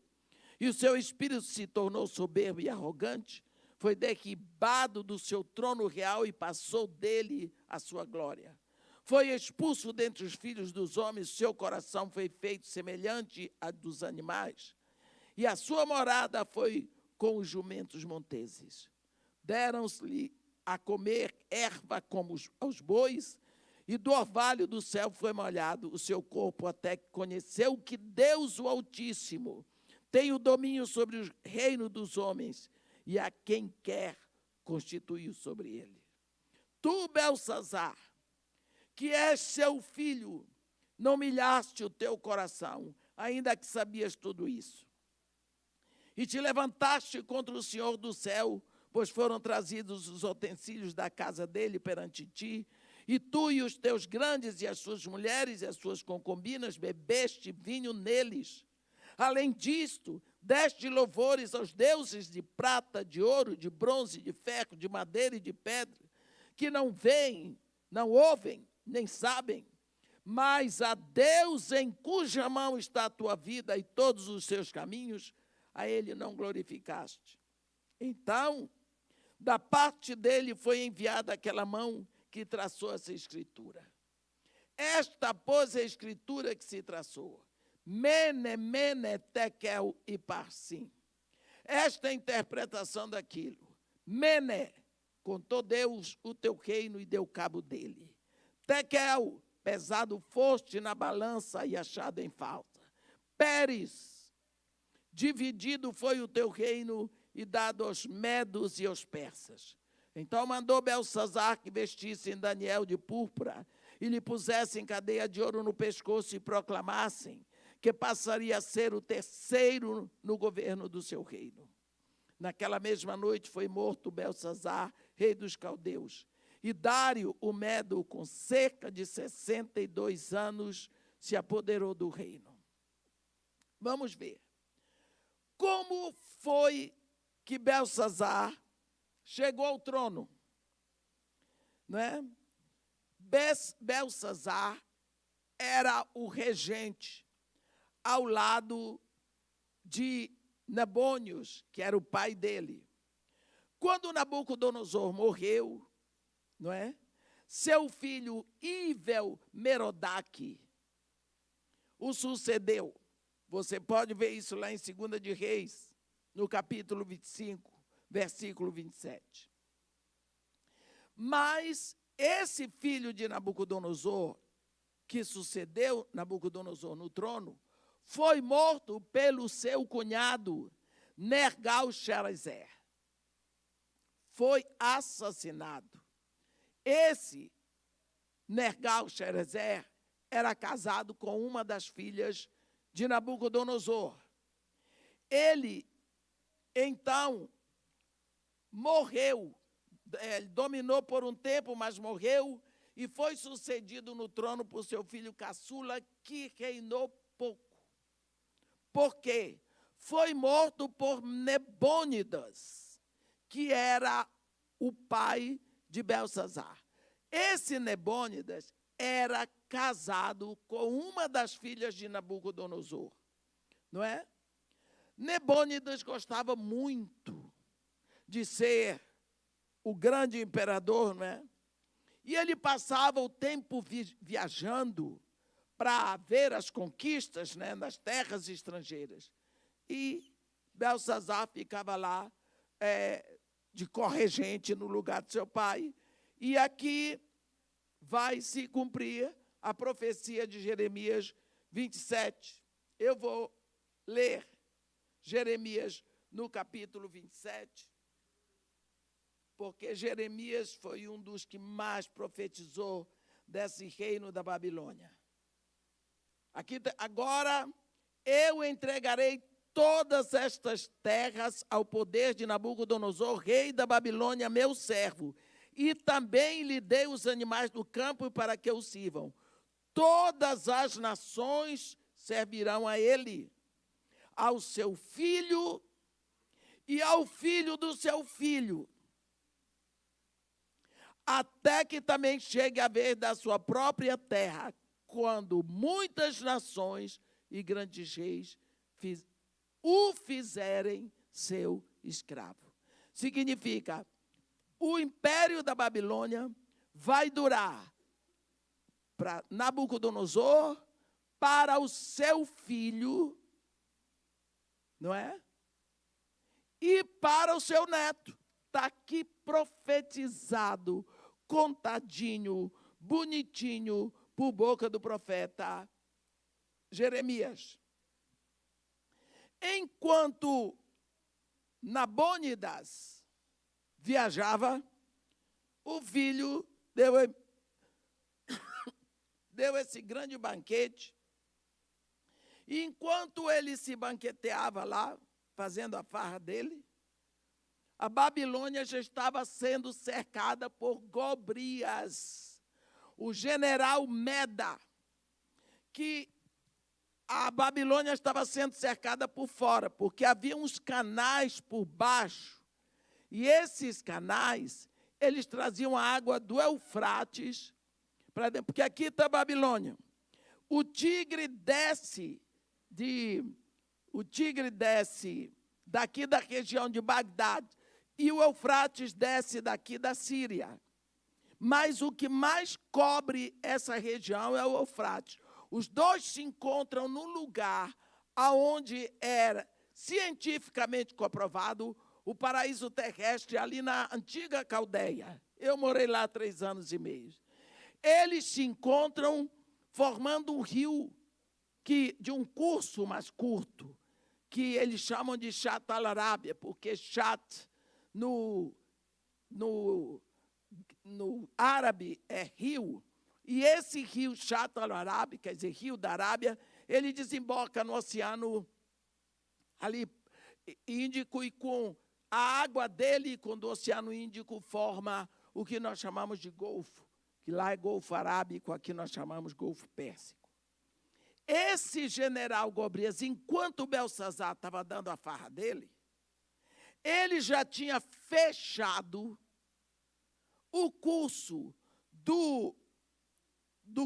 [SPEAKER 2] e o seu espírito se tornou soberbo e arrogante, foi derribado do seu trono real e passou dele a sua glória. Foi expulso dentre os filhos dos homens, seu coração foi feito semelhante a dos animais, e a sua morada foi com os jumentos monteses. Deram-lhe a comer erva como aos bois, e do orvalho do céu foi molhado o seu corpo, até que conheceu que Deus, o Altíssimo, tem o domínio sobre o reino dos homens, e a quem quer constituiu sobre ele. Tu, Belsazar, que és seu filho, não humilhaste o teu coração, ainda que sabias tudo isso. E te levantaste contra o Senhor do céu, pois foram trazidos os utensílios da casa dele perante ti, e tu e os teus grandes e as suas mulheres e as suas concubinas bebeste vinho neles. Além disto, deste louvores aos deuses de prata, de ouro, de bronze, de ferro, de madeira e de pedra, que não veem, não ouvem, nem sabem, mas a Deus em cuja mão está a tua vida e todos os seus caminhos, a ele não glorificaste. Então, da parte dele foi enviada aquela mão que traçou essa escritura. Esta, pois, é a escritura que se traçou. Mene, mene, tekel e parsim. Esta é a interpretação daquilo. Mene, contou Deus o teu reino e deu cabo dele. Tekel, pesado foste na balança e achado em falta. Pérez, dividido foi o teu reino e dado aos medos e aos persas. Então mandou Belsazar que vestissem Daniel de púrpura e lhe pusessem cadeia de ouro no pescoço e proclamassem que passaria a ser o terceiro no governo do seu reino. Naquela mesma noite foi morto Belsazar, rei dos caldeus, e Dário, o Medo, com cerca de 62 anos, se apoderou do reino. Vamos ver. Como foi que Belsazar chegou ao trono? Não é? Belsazar era o regente ao lado de Nabônios, que era o pai dele. Quando Nabucodonosor morreu, não é? Seu filho Ivel-Merodach o sucedeu. Você pode ver isso lá em 2 de Reis, no capítulo 25, versículo 27. Mas esse filho de Nabucodonosor, que sucedeu Nabucodonosor no trono, foi morto pelo seu cunhado, Nergal-Sharezer. Foi assassinado. Esse Nergal-Sharezer era casado com uma das filhas de Nabucodonosor. Ele, então, morreu, dominou por um tempo, mas morreu, e foi sucedido no trono por seu filho caçula, que reinou pouco. Por quê? Foi morto por Nebônidas, que era o pai de Belsazar. Esse Nebônidas era casado com uma das filhas de Nabucodonosor, não é? Nebônidas gostava muito de ser o grande imperador, não é? E ele passava o tempo viajando para ver as conquistas, né, nas terras estrangeiras. E Belsazar ficava lá de corregente no lugar de seu pai. E aqui vai se cumprir a profecia de Jeremias 27. Eu vou ler Jeremias no capítulo 27, porque Jeremias foi um dos que mais profetizou desse reino da Babilônia. Agora eu entregarei todas estas terras ao poder de Nabucodonosor, rei da Babilônia, meu servo, e também lhe dei os animais do campo para que o sirvam. Todas as nações servirão a ele, ao seu filho e ao filho do seu filho, até que também chegue a vez da sua própria terra, quando muitas nações e grandes reis o fizerem seu escravo. Significa, o império da Babilônia vai durar para Nabucodonosor, para o seu filho, não é? E para o seu neto. Está aqui profetizado, contadinho, bonitinho, por boca do profeta Jeremias. Enquanto Nabônidas viajava, o filho deu esse grande banquete. E enquanto ele se banqueteava lá, fazendo a farra dele, a Babilônia já estava sendo cercada por Gobrias, o general Meda, que a Babilônia estava sendo cercada por fora, porque havia uns canais por baixo, e esses canais, eles traziam a água do Eufrates para dentro, porque aqui está a Babilônia. O tigre desce daqui da região de Bagdá, e o Eufrates desce daqui da Síria. Mas o que mais cobre essa região é o Eufrates. Os dois se encontram num lugar onde era cientificamente comprovado o paraíso terrestre, ali na antiga Caldeia. Eu morei lá 3 anos e meio. Eles se encontram formando um rio de um curso mais curto, que eles chamam de Shat al-Arábia, porque Shat no árabe é rio, e esse rio Shat al-Arábia, quer dizer, rio da Arábia, ele desemboca no oceano ali Índico, e com a água dele, com o oceano Índico, forma o que nós chamamos de Golfo, que lá é Golfo Arábico, aqui nós chamamos Golfo Pérsico. Esse general Gobrias, enquanto Belsazar estava dando a farra dele, ele já tinha fechado o curso do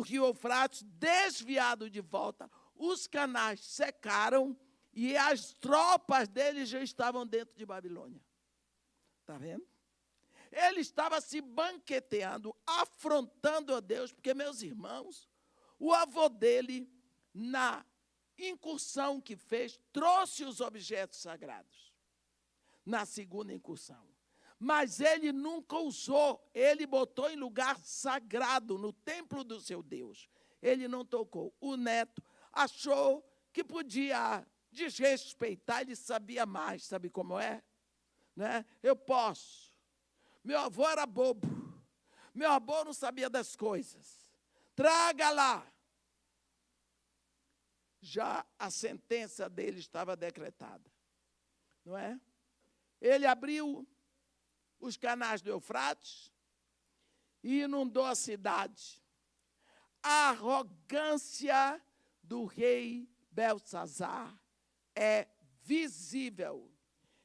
[SPEAKER 2] rio Eufrates, desviado de volta, os canais secaram e as tropas dele já estavam dentro de Babilônia. Está vendo? Ele estava se banqueteando, afrontando a Deus, porque, meus irmãos, o avô dele, na incursão que fez, trouxe os objetos sagrados, na segunda incursão. Mas ele nunca usou, ele botou em lugar sagrado, no templo do seu Deus. Ele não tocou. O neto achou que podia desrespeitar, ele sabia mais, sabe como é? Né? Eu posso. Meu avô era bobo. Meu avô não sabia das coisas. Traga lá. Já a sentença dele estava decretada. Não é? Ele abriu os canais do Eufrates e inundou a cidade. A arrogância do rei Belsazar é visível.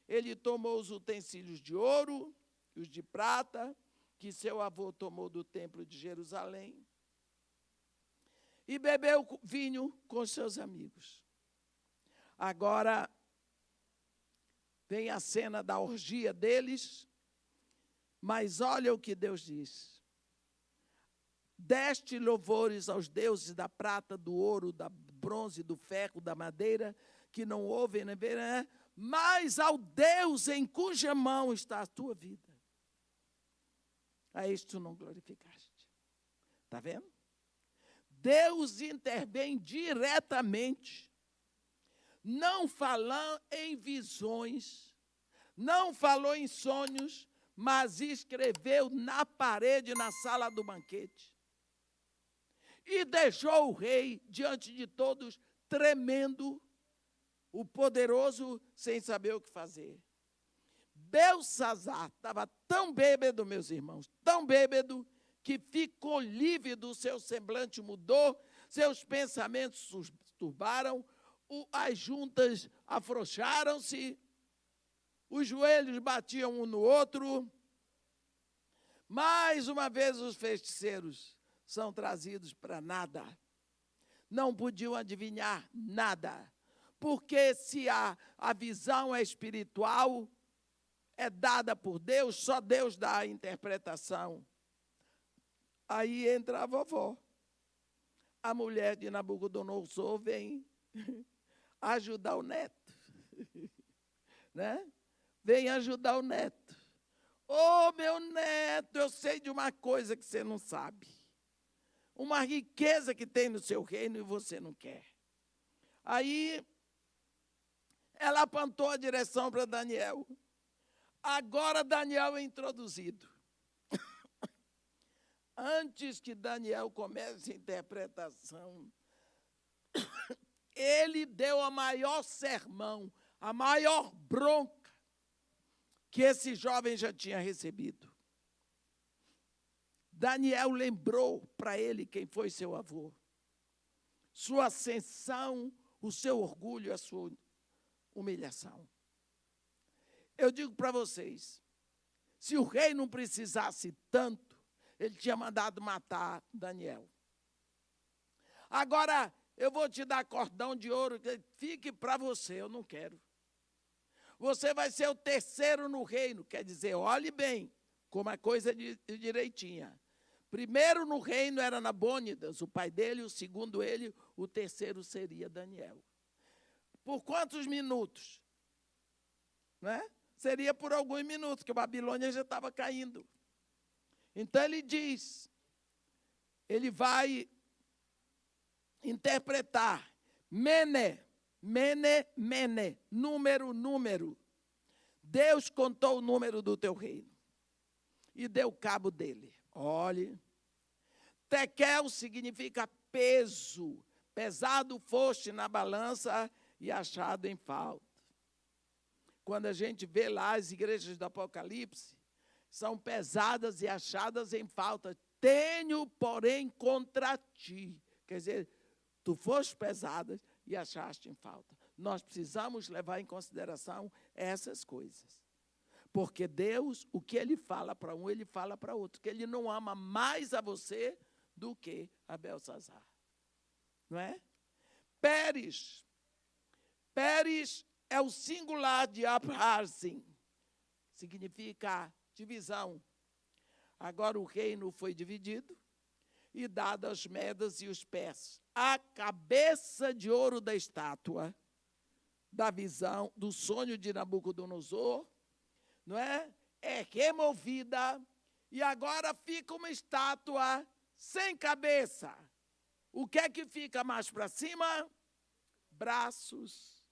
[SPEAKER 2] Ele tomou os utensílios de ouro, os de prata, que seu avô tomou do templo de Jerusalém, e bebeu vinho com seus amigos. Agora vem a cena da orgia deles, mas olha o que Deus diz. Deste louvores aos deuses da prata, do ouro, do bronze, do ferro, da madeira, que não ouvem nem verão, mas ao Deus em cuja mão está a tua vida. A este tu não glorificaste. Está vendo? Deus intervém diretamente. Não falou em visões, não falou em sonhos, mas escreveu na parede, na sala do banquete. E deixou o rei diante de todos, tremendo, o poderoso, sem saber o que fazer. Belsazar estava tão bêbado, meus irmãos, tão bêbado, que ficou lívido, seu semblante mudou, seus pensamentos se turbaram, as juntas afrouxaram-se, os joelhos batiam um no outro. Mais uma vez os feiticeiros são trazidos para nada. Não podiam adivinhar nada. Porque se a visão é espiritual, é dada por Deus, só Deus dá a interpretação. Aí entra a vovó. A mulher de Nabucodonosor vem ajudar o neto. Né? Vem ajudar o neto. Ô, meu neto, eu sei de uma coisa que você não sabe. Uma riqueza que tem no seu reino e você não quer. Aí, ela apontou a direção para Daniel. Agora Daniel é introduzido. Antes que Daniel comece a interpretação, ele deu a maior sermão, a maior bronca que esse jovem já tinha recebido. Daniel lembrou para ele quem foi seu avô. Sua ascensão, o seu orgulho, a sua humilhação. Eu digo para vocês, se o rei não precisasse tanto, ele tinha mandado matar Daniel. Agora, eu vou te dar cordão de ouro, fique para você, eu não quero. Você vai ser o terceiro no reino, quer dizer, olhe bem, como a coisa direitinha. Primeiro no reino era Nabônidas, o pai dele, o segundo ele, o terceiro seria Daniel. Por quantos minutos? Né? Seria por alguns minutos, que a Babilônia já estava caindo. Então ele diz, ele vai interpretar, mene, número. Deus contou o número do teu reino e deu cabo dele. Olhe, tekel significa peso, pesado foste na balança e achado em falta. Quando a gente vê lá as igrejas do Apocalipse, são pesadas e achadas em falta. Tenho, porém, contra ti. Quer dizer, tu foste pesada e achaste em falta. Nós precisamos levar em consideração essas coisas. Porque Deus, o que Ele fala para um, Ele fala para outro. Que Ele não ama mais a você do que a Belsazar. Não é? Pérez. Pérez é o singular de Upharsin. Significa divisão. Agora o reino foi dividido e dado aos Medas e os pés. A cabeça de ouro da estátua, da visão, do sonho de Nabucodonosor, não é? É removida e agora fica uma estátua sem cabeça. O que é que fica mais para cima? Braços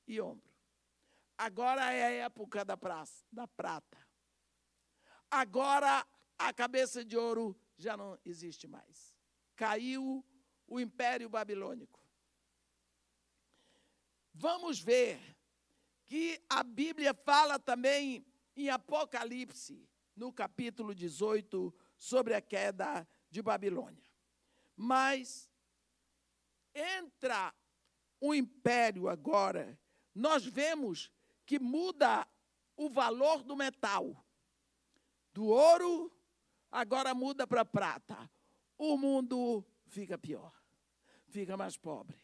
[SPEAKER 2] e ombro. Agora é a época da prata. Agora a cabeça de ouro já não existe mais. Caiu o Império Babilônico. Vamos ver que a Bíblia fala também em Apocalipse, no capítulo 18, sobre a queda de Babilônia. Mas entra o império agora, nós vemos que muda o valor do metal. Do ouro, agora muda para prata. O mundo fica pior, fica mais pobre.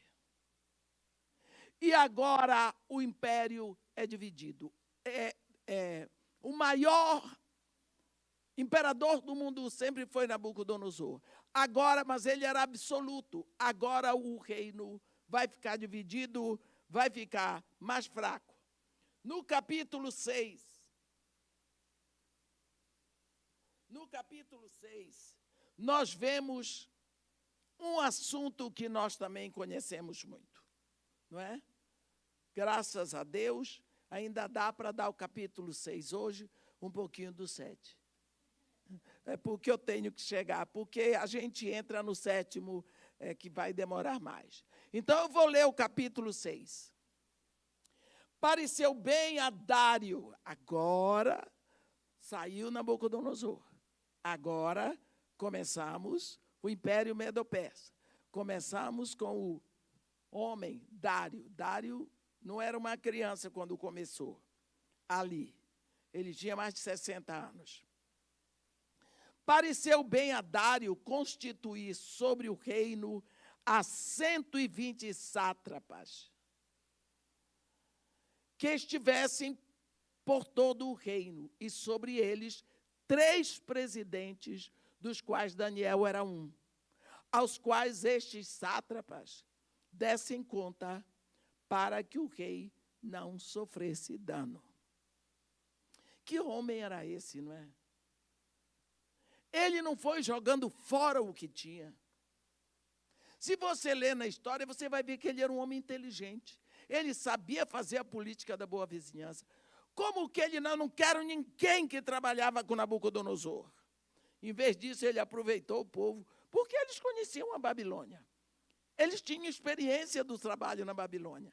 [SPEAKER 2] E agora o império é dividido. O maior imperador do mundo sempre foi Nabucodonosor. Agora, mas ele era absoluto. Agora o reino vai ficar dividido, vai ficar mais fraco. No capítulo 6, nós vemos um assunto que nós também conhecemos muito, não é? Graças a Deus, ainda dá para dar o capítulo 6 hoje, um pouquinho do 7. É porque eu tenho que chegar, porque a gente entra no 7º, que vai demorar mais. Então, eu vou ler o capítulo 6. Pareceu bem a Dário. Agora saiu Nabucodonosor. Agora começamos o Império Medo-Persa. Começamos com o homem Dário. Dário não era uma criança quando começou ali. Ele tinha mais de 60 anos. Pareceu bem a Dário constituir sobre o reino a 120 sátrapas, que estivessem por todo o reino, e sobre eles 3 presidentes, dos quais Daniel era um, aos quais estes sátrapas dessem conta para que o rei não sofresse dano. Que homem era esse, não é? Ele não foi jogando fora o que tinha. Se você ler na história, você vai ver que ele era um homem inteligente. Ele sabia fazer a política da boa vizinhança. Como que ele não quero ninguém que trabalhava com Nabucodonosor. Em vez disso, ele aproveitou o povo, porque eles conheciam a Babilônia. Eles tinham experiência do trabalho na Babilônia.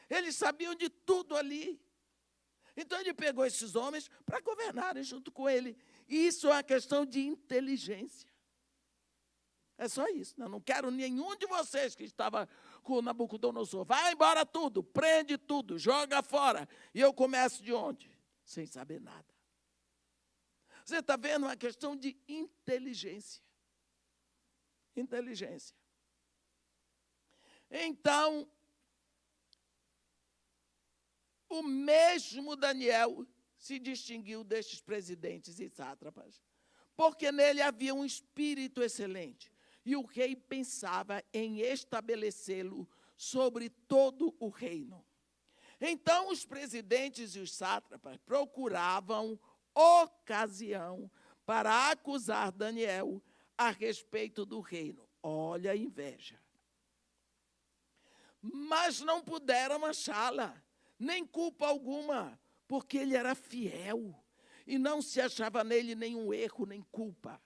[SPEAKER 2] Eles sabiam de tudo ali. Então, ele pegou esses homens para governarem junto com ele. E isso é uma questão de inteligência. É só isso. Eu não quero nenhum de vocês que estava com Nabucodonosor. Vai embora tudo, prende tudo, joga fora. E eu começo de onde? Sem saber nada. Você está vendo uma questão de inteligência. Inteligência. Então, o mesmo Daniel se distinguiu destes presidentes e sátrapas, porque nele havia um espírito excelente. E o rei pensava em estabelecê-lo sobre todo o reino. Então, os presidentes e os sátrapas procuravam ocasião para acusar Daniel a respeito do reino. Olha a inveja. Mas não puderam achá-la, nem culpa alguma, porque ele era fiel e não se achava nele nenhum erro, nem culpa.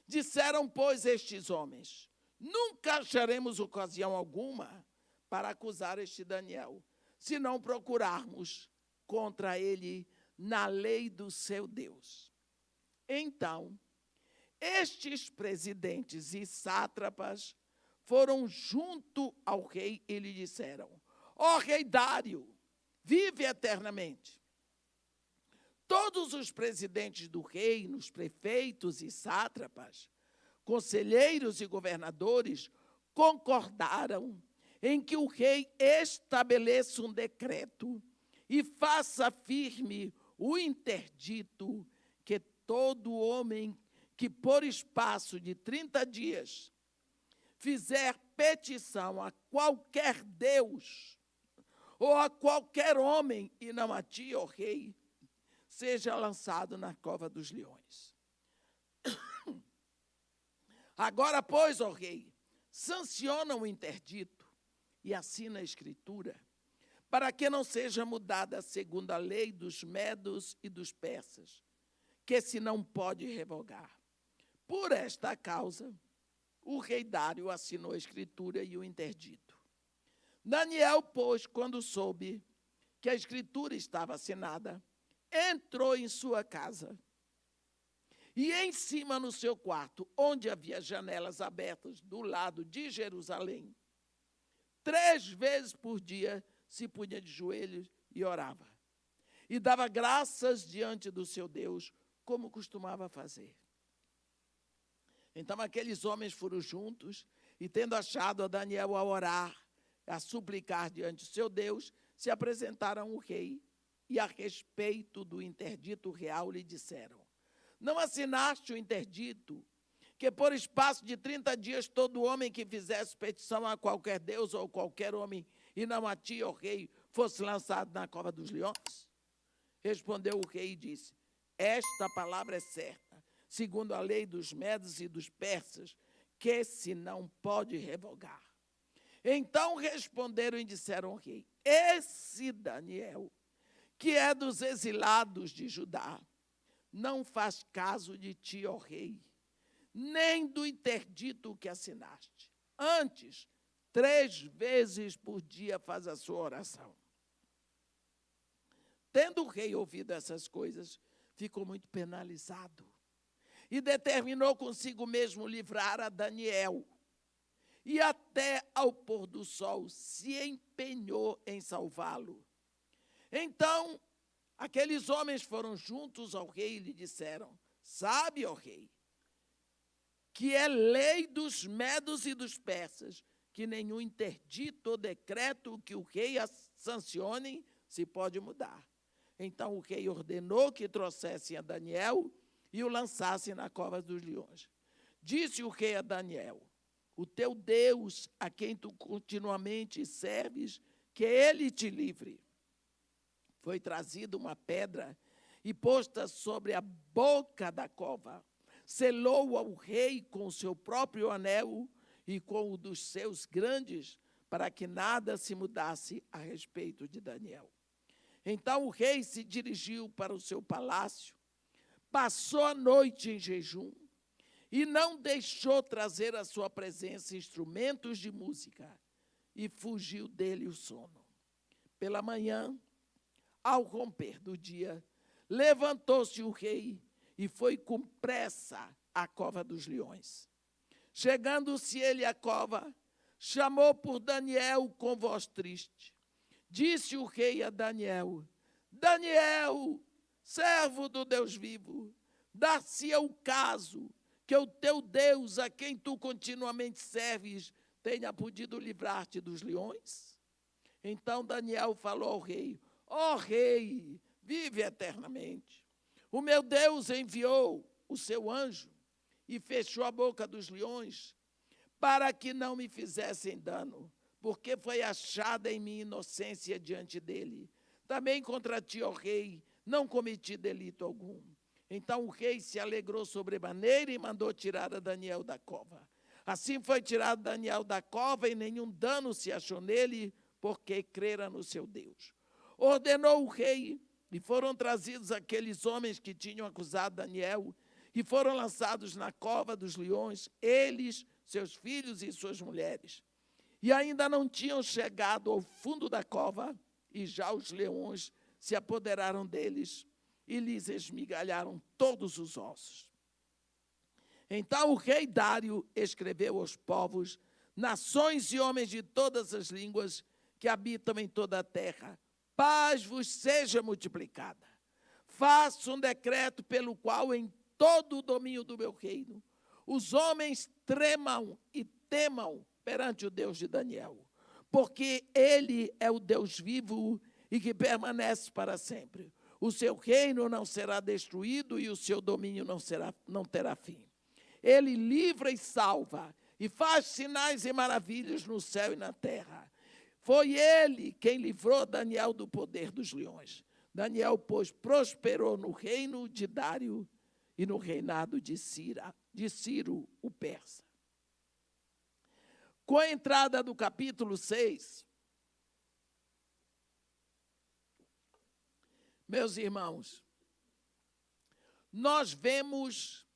[SPEAKER 2] Disseram, pois, estes homens: nunca acharemos ocasião alguma para acusar este Daniel, se não procurarmos contra ele na lei do seu Deus. Então, estes presidentes e sátrapas foram junto ao rei e lhe disseram: ó rei Dário, vive eternamente. Todos os presidentes do reino, os prefeitos e sátrapas, conselheiros e governadores, concordaram em que o rei estabeleça um decreto e faça firme o interdito que todo homem que por espaço de 30 dias fizer petição a qualquer Deus ou a qualquer homem e não a ti, ó rei, seja lançado na cova dos leões. Agora, pois, ó rei, sanciona o interdito e assina a escritura, para que não seja mudada segundo a lei dos medos e dos persas, que se não pode revogar. Por esta causa, o rei Dário assinou a escritura e o interdito. Daniel, pois, quando soube que a escritura estava assinada, entrou em sua casa e em cima no seu quarto, onde havia janelas abertas do lado de Jerusalém, 3 vezes por dia se punha de joelhos e orava. E dava graças diante do seu Deus, como costumava fazer. Então aqueles homens foram juntos e, tendo achado a Daniel a orar, a suplicar diante do seu Deus, se apresentaram ao rei e a respeito do interdito real lhe disseram: não assinaste o interdito, que por espaço de 30 dias todo homem que fizesse petição a qualquer Deus ou qualquer homem, e não a ti, ó rei, fosse lançado na cova dos leões? Respondeu o rei e disse: esta palavra é certa, segundo a lei dos medos e dos persas, que se não pode revogar. Então responderam e disseram ao rei: esse Daniel, que é dos exilados de Judá, não faz caso de ti, ó rei, nem do interdito que assinaste. Antes, 3 vezes por dia faz a sua oração. Tendo o rei ouvido essas coisas, ficou muito penalizado e determinou consigo mesmo livrar a Daniel. E até ao pôr do sol se empenhou em salvá-lo. Então, aqueles homens foram juntos ao rei e lhe disseram: sabe, ó rei, que é lei dos medos e dos persas, que nenhum interdito ou decreto que o rei sancione se pode mudar. Então o rei ordenou que trouxessem a Daniel e o lançassem na cova dos leões. Disse o rei a Daniel: o teu Deus, a quem tu continuamente serves, que ele te livre. Foi trazida uma pedra e posta sobre a boca da cova. Selou ao rei com o seu próprio anel e com o dos seus grandes, para que nada se mudasse a respeito de Daniel. Então o rei se dirigiu para o seu palácio, passou a noite em jejum e não deixou trazer à sua presença instrumentos de música, e fugiu dele o sono. Pela manhã, ao romper do dia, levantou-se o rei e foi com pressa à cova dos leões. Chegando-se ele à cova, chamou por Daniel com voz triste. Disse o rei a Daniel: Daniel, servo do Deus vivo, dar-se-á o caso que o teu Deus, a quem tu continuamente serves, tenha podido livrar-te dos leões? Então Daniel falou ao rei: ó rei, vive eternamente. O meu Deus enviou o seu anjo e fechou a boca dos leões, para que não me fizessem dano, porque foi achada em mim inocência diante dele. Também contra ti, ó rei, não cometi delito algum. Então o rei se alegrou sobremaneira e mandou tirar a Daniel da cova. Assim foi tirado Daniel da cova e nenhum dano se achou nele, porque crera no seu Deus. Ordenou o rei, e foram trazidos aqueles homens que tinham acusado Daniel, e foram lançados na cova dos leões, eles, seus filhos e suas mulheres. E ainda não tinham chegado ao fundo da cova, e já os leões se apoderaram deles e lhes esmigalharam todos os ossos. Então o rei Dário escreveu aos povos, nações e homens de todas as línguas que habitam em toda a terra: paz vos seja multiplicada. Faço um decreto pelo qual em todo o domínio do meu reino os homens tremam e temam perante o Deus de Daniel, porque ele é o Deus vivo e que permanece para sempre. O seu reino não será destruído e o seu domínio não terá fim. Ele livra e salva e faz sinais e maravilhas no céu e na terra. Foi ele quem livrou Daniel do poder dos leões. Daniel, pois, prosperou no reino de Dário e no reinado de Ciro, o persa. Com a entrada do capítulo 6, meus irmãos, nós vemos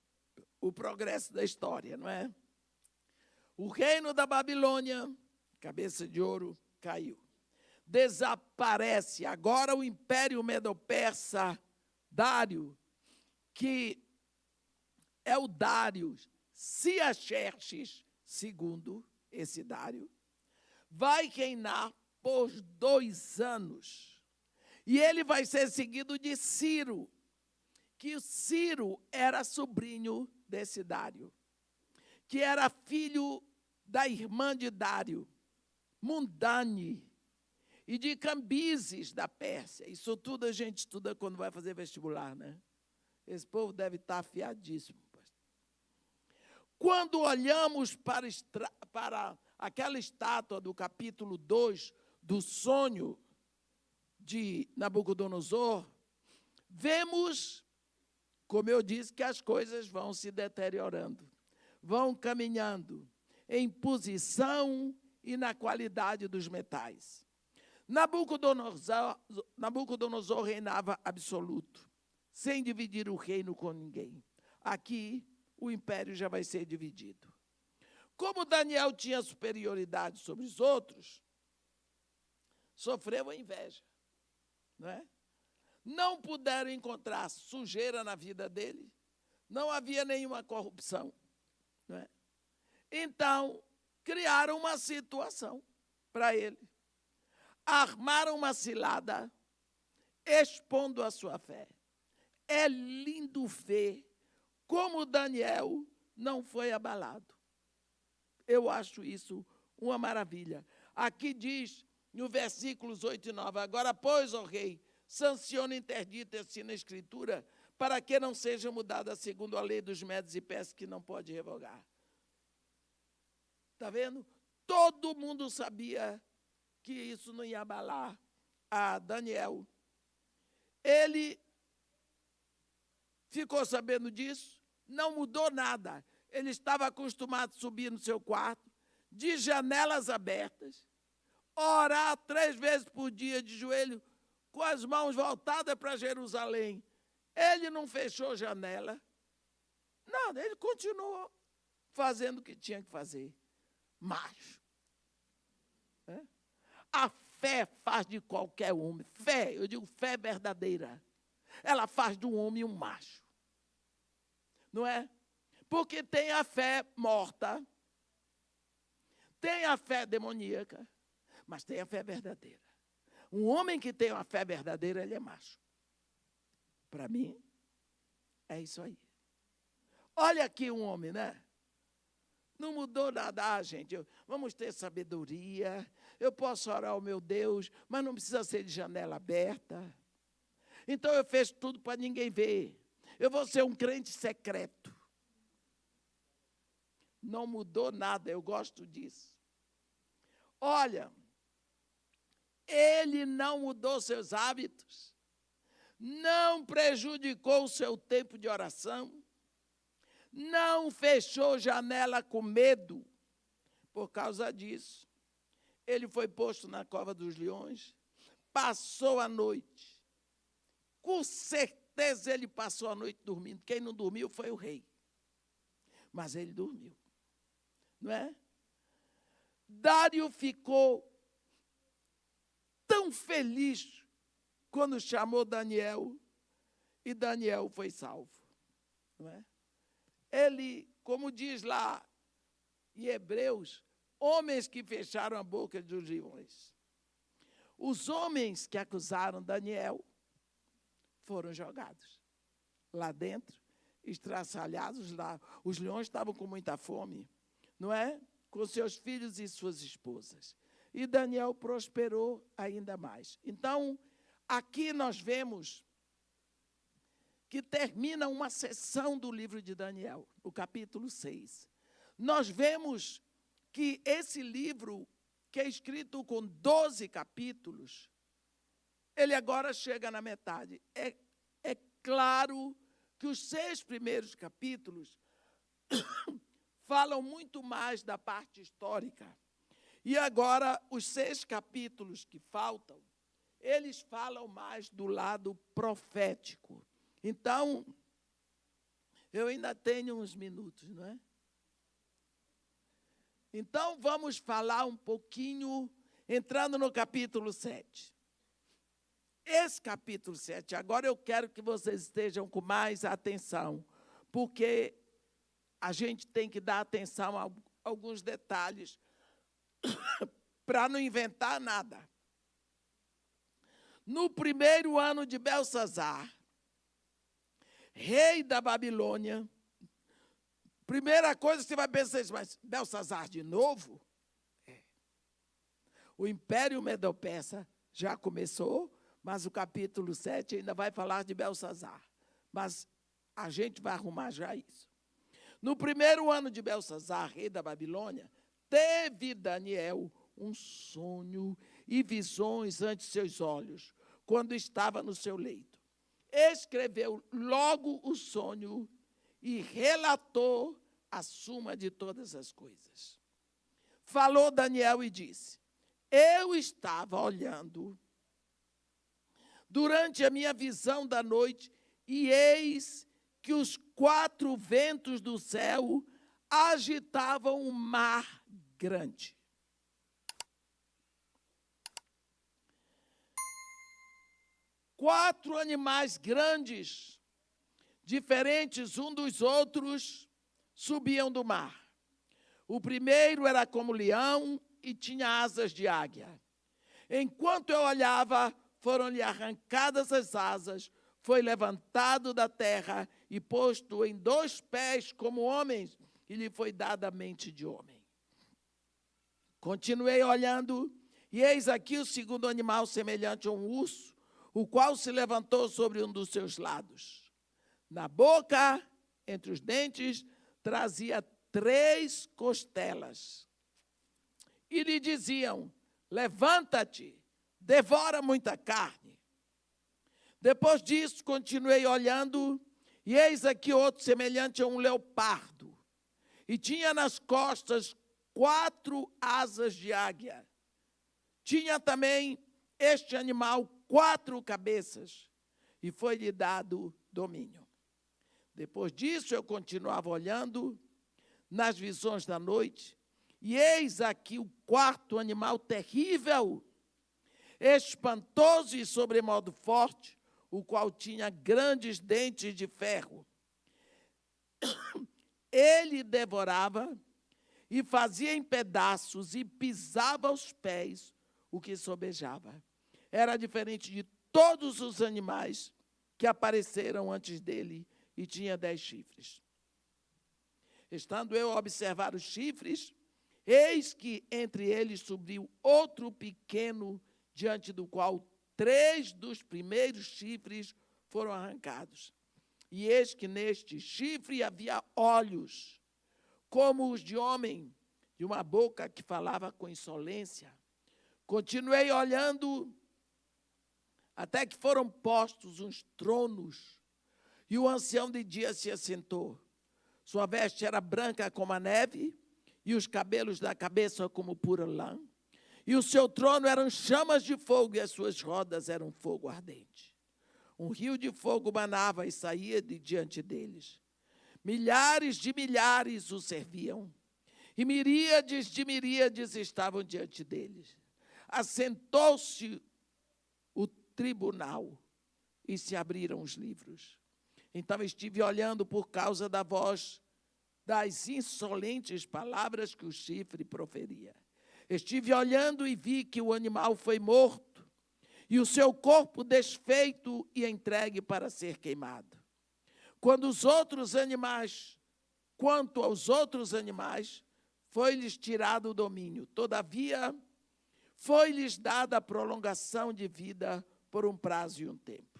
[SPEAKER 2] o progresso da história, não é? O reino da Babilônia, cabeça de ouro, caiu. Desaparece agora o Império Medo-Persa, Dário, que é o Dário Ciaxerxes II, esse Dário, vai reinar por 2 anos. E ele vai ser seguido de Ciro, que o Ciro era sobrinho desse Dário, que era filho da irmã de Dário, Mundane, e de Cambises, da Pérsia. Isso tudo a gente estuda quando vai fazer vestibular, né? Esse povo deve estar afiadíssimo. Quando olhamos para aquela estátua do capítulo 2, do sonho de Nabucodonosor, vemos como eu disse, que as coisas vão se deteriorando, vão caminhando em posição e na qualidade dos metais. Nabucodonosor reinava absoluto, sem dividir o reino com ninguém. Aqui, o império já vai ser dividido. Como Daniel tinha superioridade sobre os outros, sofreu a inveja, não é? Não puderam encontrar sujeira na vida dele, não havia nenhuma corrupção, não é? Então, criaram uma situação para ele. Armaram uma cilada, expondo a sua fé. É lindo ver como Daniel não foi abalado. Eu acho isso uma maravilha. Aqui diz, no versículos 8 e 9, agora, pois, ó rei, sanciona, interdita e assina a escritura, para que não seja mudada segundo a lei dos medos e persas, que não pode revogar. Está vendo? Todo mundo sabia que isso não ia abalar a Daniel. Ele ficou sabendo disso, não mudou nada. Ele estava acostumado a subir no seu quarto, de janelas abertas, orar 3 vezes por dia de joelho, com as mãos voltadas para Jerusalém. Ele não fechou janela, nada, ele continuou fazendo o que tinha que fazer. Macho. A fé faz de qualquer homem, fé, eu digo fé verdadeira, ela faz de um homem um macho. Não é? Porque tem a fé morta, tem a fé demoníaca, mas tem a fé verdadeira. Um homem que tem uma fé verdadeira, ele é macho. Para mim, é isso aí. Olha aqui um homem, né? Não mudou nada, gente. Vamos ter sabedoria. Eu posso orar ao meu Deus, mas não precisa ser de janela aberta. Então eu fecho tudo para ninguém ver. Eu vou ser um crente secreto. Não mudou nada, eu gosto disso. Olha, ele não mudou seus hábitos, não prejudicou o seu tempo de oração, não fechou janela com medo. Por causa disso, ele foi posto na cova dos leões, passou a noite. Com certeza ele passou a noite dormindo. Quem não dormiu foi o rei. Mas ele dormiu. Não é? Dário ficou tão feliz quando chamou Daniel, e Daniel foi salvo. Não é? Ele, como diz lá em Hebreus, homens que fecharam a boca dos leões. Os homens que acusaram Daniel foram jogados lá dentro, estraçalhados lá. Os leões estavam com muita fome, não é? Com seus filhos e suas esposas. E Daniel prosperou ainda mais. Então, aqui nós vemos que termina uma seção do livro de Daniel, no capítulo 6. Nós vemos que esse livro, que é escrito com 12 capítulos, ele agora chega na metade. É claro que os 6 primeiros capítulos falam muito mais da parte histórica. E agora, os 6 capítulos que faltam, eles falam mais do lado profético. Então, eu ainda tenho uns minutos, não é? Então, vamos falar um pouquinho, entrando no capítulo 7. Esse capítulo 7, agora eu quero que vocês estejam com mais atenção, porque a gente tem que dar atenção a alguns detalhes para não inventar nada. No primeiro ano de Belsazar, rei da Babilônia, primeira coisa que você vai pensar, mas Belsazar de novo? O Império Medo-Persa já começou, mas o capítulo 7 ainda vai falar de Belsazar. Mas a gente vai arrumar já isso. No primeiro ano de Belsazar, rei da Babilônia, teve Daniel um sonho e visões ante seus olhos, quando estava no seu leito. escreveu logo o sonho e relatou a suma de todas as coisas. Falou Daniel e disse: eu estava olhando durante a minha visão da noite, e eis que os 4 ventos do céu agitavam um mar grande. Quatro animais grandes, diferentes um dos outros, subiam do mar. O primeiro era como leão e tinha asas de águia. Enquanto eu olhava, foram-lhe arrancadas as asas, foi levantado da terra e posto em 2 pés como homens, e lhe foi dada a mente de homem. Continuei olhando, e eis aqui o segundo animal semelhante a um urso, o qual se levantou sobre um dos seus lados. Na boca, entre os dentes, trazia 3 costelas. E lhe diziam: levanta-te, devora muita carne. Depois disso, continuei olhando, e eis aqui outro semelhante a um leopardo. E tinha nas costas 4 asas de águia. Tinha também este animal 4 cabeças, e foi-lhe dado domínio. Depois disso, eu continuava olhando nas visões da noite, e eis aqui o 4º animal terrível, espantoso e sobremodo forte, o qual tinha grandes dentes de ferro. Ele devorava e fazia em pedaços e pisava aos pés o que sobejava. Era diferente de todos os animais que apareceram antes dele, e tinha 10 chifres. Estando eu a observar os chifres, eis que entre eles subiu outro pequeno, diante do qual 3 dos primeiros chifres foram arrancados. E eis que neste chifre havia olhos, como os de homem, de uma boca que falava com insolência. Continuei olhando, até que foram postos uns tronos, e o ancião de dia se assentou. Sua veste era branca como a neve, e os cabelos da cabeça como pura lã. E o seu trono eram chamas de fogo, e as suas rodas eram fogo ardente. Um rio de fogo manava e saía de diante deles. Milhares de milhares o serviam, e miríades de miríades estavam diante deles. Assentou-se o tribunal, e se abriram os livros. Então estive olhando por causa da voz das insolentes palavras que o chifre proferia. Estive olhando e vi que o animal foi morto, e o seu corpo desfeito e entregue para ser queimado. Quanto aos outros animais, foi-lhes tirado o domínio. Todavia, foi-lhes dada a prolongação de vida por um prazo e um tempo.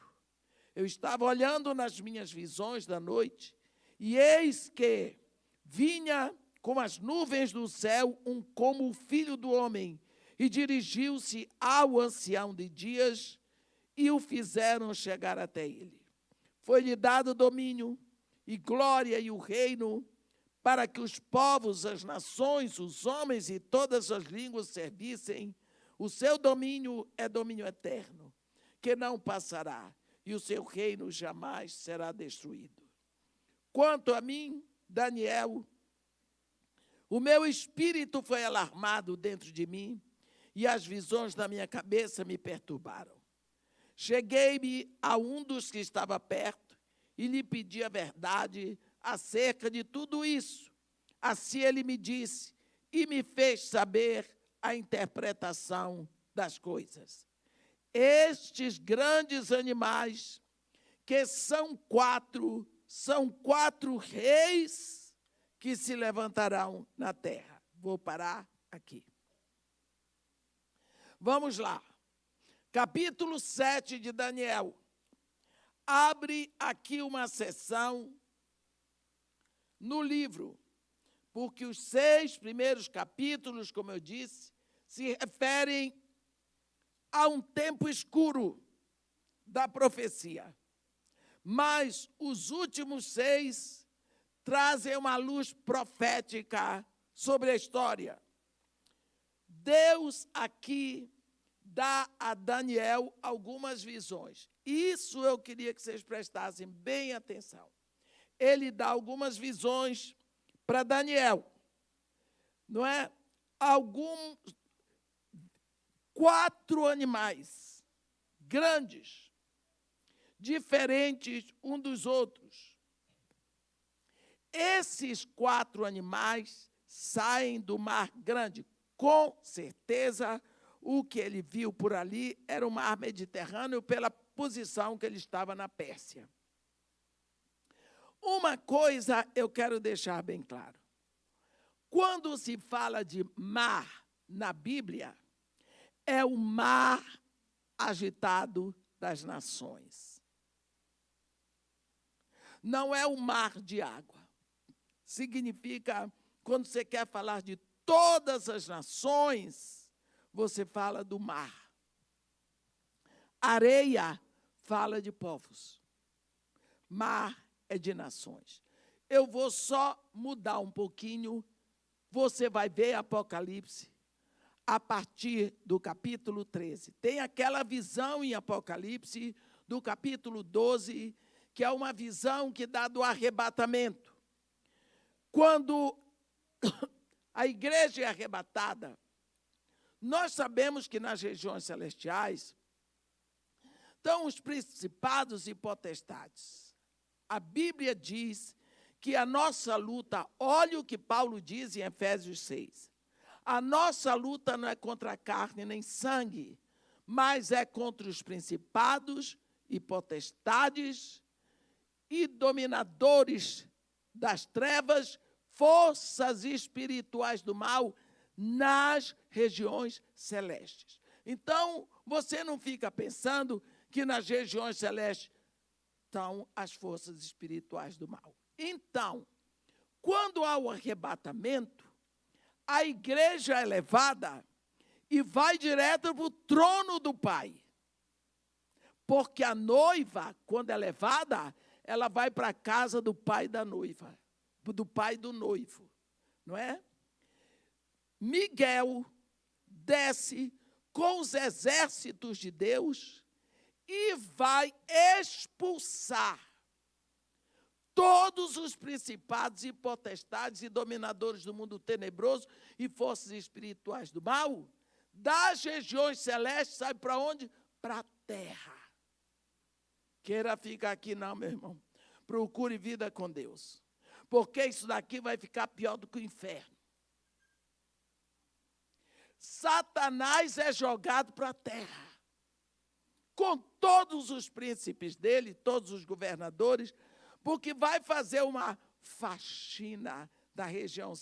[SPEAKER 2] Eu estava olhando nas minhas visões da noite, e eis que vinha como as nuvens do céu como o Filho do Homem, e dirigiu-se ao ancião de dias, e o fizeram chegar até ele. Foi-lhe dado domínio e glória e o reino, para que os povos, as nações, os homens e todas as línguas servissem. O seu domínio é domínio eterno, que não passará, e o seu reino jamais será destruído. Quanto a mim, Daniel, o meu espírito foi alarmado dentro de mim, e as visões da minha cabeça me perturbaram. Cheguei-me a um dos que estava perto, e lhe pedi a verdade acerca de tudo isso. Assim ele me disse, e me fez saber a interpretação das coisas. Estes grandes animais, que são 4 reis que se levantarão na terra. Vou parar aqui. Vamos lá. Capítulo 7 de Daniel. Abre aqui uma seção no livro, porque os 6 primeiros capítulos, como eu disse, se referem a um tempo escuro da profecia. mas os últimos 6 trazem uma luz profética sobre a história. Deus aqui dá a Daniel algumas visões. Isso eu queria que vocês prestassem bem atenção. Ele dá algumas visões para Daniel. Não é? 4 animais grandes, diferentes um dos outros. Esses 4 animais saem do mar grande. Com certeza, o que ele viu por ali era o mar Mediterrâneo, pela posição que ele estava na Pérsia. Uma coisa eu quero deixar bem claro. Quando se fala de mar na Bíblia, é o mar agitado das nações. Não é o mar de água. Significa, quando você quer falar de todas as nações, você fala do mar. Areia fala de povos. Mar é de nações. Eu vou só mudar um pouquinho. Você vai ver Apocalipse a partir do capítulo 13. Tem aquela visão em Apocalipse do capítulo 12, que é uma visão que dá do arrebatamento. Quando a igreja é arrebatada, nós sabemos que nas regiões celestiais estão os principados e potestades. A Bíblia diz que a nossa luta, olha o que Paulo diz em Efésios 6, a nossa luta não é contra a carne nem sangue, mas é contra os principados e potestades e dominadores das trevas, forças espirituais do mal nas regiões celestes. Então, você não fica pensando que nas regiões celestes estão as forças espirituais do mal. Então, quando há o arrebatamento, a igreja é levada e vai direto para o trono do Pai. Porque a noiva, quando é levada, ela vai para a casa do pai da noiva, do pai do noivo, não é? Miguel desce com os exércitos de Deus e vai expulsar todos os principados e potestades e dominadores do mundo tenebroso e forças espirituais do mal das regiões celestes. Sabe para onde? Para a terra. Queira ficar aqui não, meu irmão. Procure vida com Deus. Porque isso daqui vai ficar pior do que o inferno. Satanás é jogado para a terra. Com todos os príncipes dele, todos os governadores, porque vai fazer uma faxina da região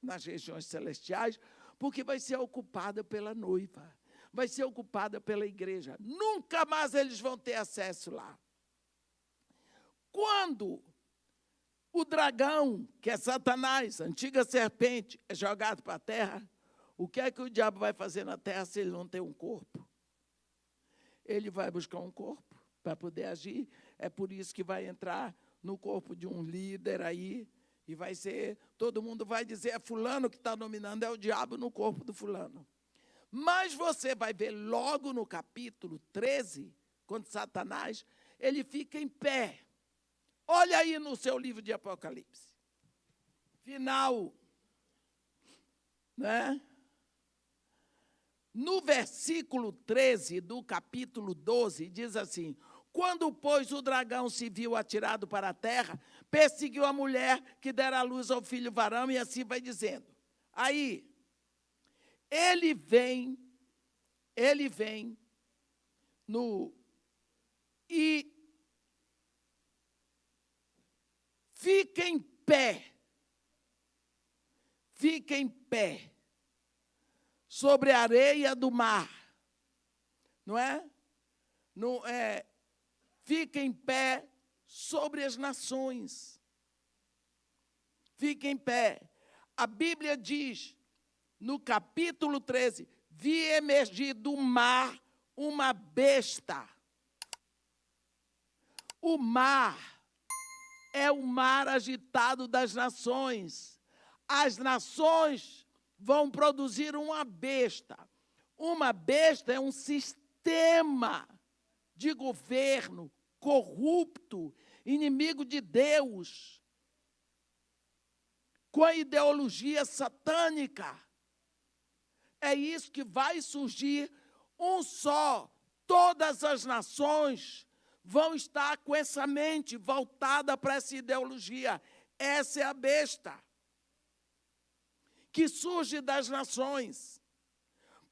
[SPEAKER 2] nas regiões celestiais, porque vai ser ocupada pela noiva, vai ser ocupada pela igreja. Nunca mais eles vão ter acesso lá. Quando o dragão, que é Satanás, a antiga serpente, é jogado para a terra, o que é que o diabo vai fazer na terra se ele não tem um corpo? Ele vai buscar um corpo para poder agir. É por isso que vai entrar no corpo de um líder aí, e vai ser, todo mundo vai dizer, é fulano que está nominando, é o diabo no corpo do fulano. Mas você vai ver logo no capítulo 13, quando Satanás, ele fica em pé. Olha aí no seu livro de Apocalipse. Final, né? No versículo 13 do capítulo 12, diz assim: quando, pois, o dragão se viu atirado para a terra, perseguiu a mulher que dera à luz ao filho varão, e assim vai dizendo. Aí, ele vem e fica em pé, sobre a areia do mar, não é? Não é? Fica em pé sobre as nações. Fica em pé. A Bíblia diz, no capítulo 13, vi emergir do mar uma besta, O mar é o mar agitado das nações. As nações vão produzir uma besta. Uma besta é um sistema de governo corrupto, inimigo de Deus, com a ideologia satânica. É isso que vai surgir um só. Todas as nações vão estar com essa mente voltada para essa ideologia. Essa é a besta que surge das nações.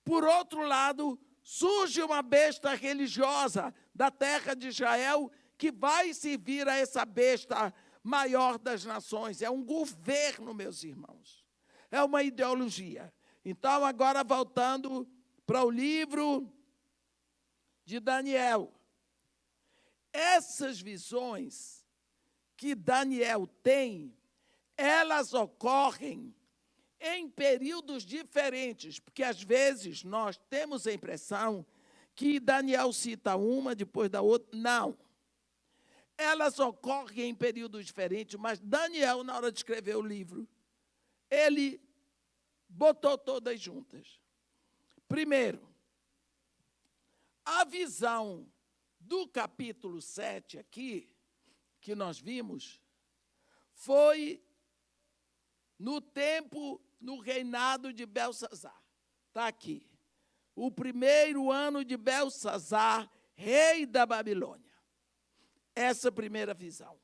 [SPEAKER 2] Por outro lado, surge uma besta religiosa da terra de Israel que vai servir a essa besta maior das nações. É um governo, meus irmãos. É uma ideologia. Então, agora voltando para o livro de Daniel. Essas visões que Daniel tem, elas ocorrem em períodos diferentes, porque às vezes nós temos a impressão que Daniel cita uma depois da outra. Não. Elas ocorrem em períodos diferentes, mas Daniel, na hora de escrever o livro, ele botou todas juntas. Primeiro, a visão do capítulo 7 aqui, que nós vimos, foi no reinado de Belsazar. Está aqui. O primeiro ano de Belsazar, rei da Babilônia. Essa primeira visão.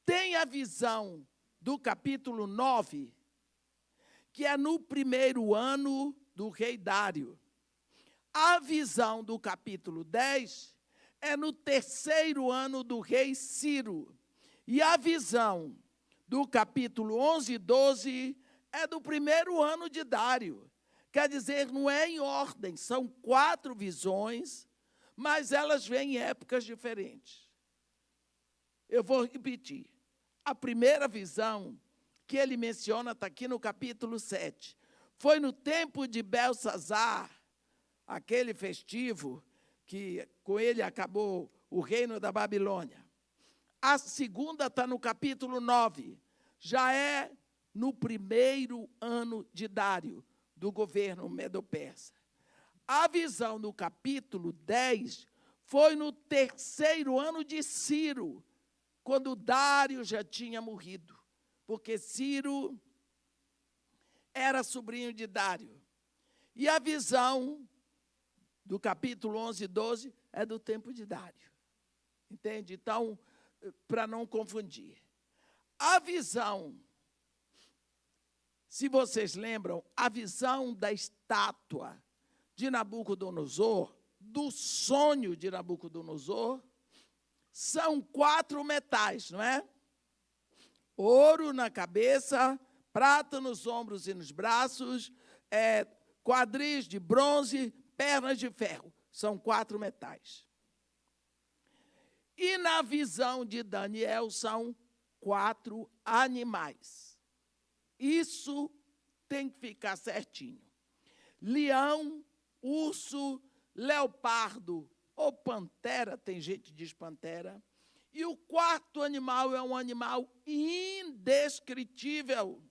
[SPEAKER 2] Tem a visão do capítulo 9, que é no primeiro ano do rei Dário. A visão do capítulo 10 é no terceiro ano do rei Ciro. E a visão do capítulo 11 e 12 é do primeiro ano de Dário. Quer dizer, não é em ordem, são 4 visões, mas elas vêm em épocas diferentes. Eu vou repetir. A primeira visão que ele menciona está aqui no capítulo 7. Foi no tempo de Belsazar, aquele festivo que com ele acabou o reino da Babilônia. A segunda está no capítulo 9. Já é no primeiro ano de Dário, do governo medo-persa. A visão do capítulo 10 foi no terceiro ano de Ciro, quando Dário já tinha morrido, porque Ciro era sobrinho de Dário. E a visão do capítulo 11 e 12 é do tempo de Dário. Entende? Então, para não confundir. A visão, se vocês lembram, a visão da estátua de Nabucodonosor, do sonho de Nabucodonosor, são 4 metais, não é? Ouro na cabeça, prata nos ombros e nos braços, quadris de bronze, pernas de ferro. São 4 metais. E na visão de Daniel são 4 animais. Isso tem que ficar certinho. Leão, urso, leopardo ou pantera, tem gente que diz pantera. E o 4º animal é um animal indescritível.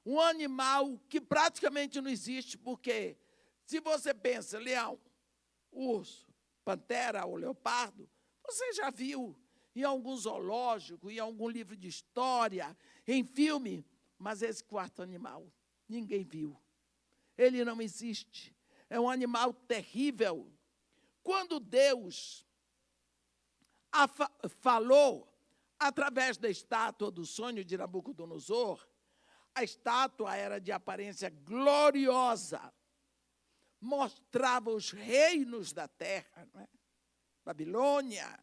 [SPEAKER 2] Um animal que praticamente não existe, porque se você pensa leão, urso, pantera ou leopardo, você já viu em algum zoológico, em algum livro de história, em filme, mas esse 4º animal, ninguém viu. Ele não existe. É um animal terrível. Quando Deus falou através da estátua do sonho de Nabucodonosor, a estátua era de aparência gloriosa, mostrava os reinos da terra, não é? Babilônia,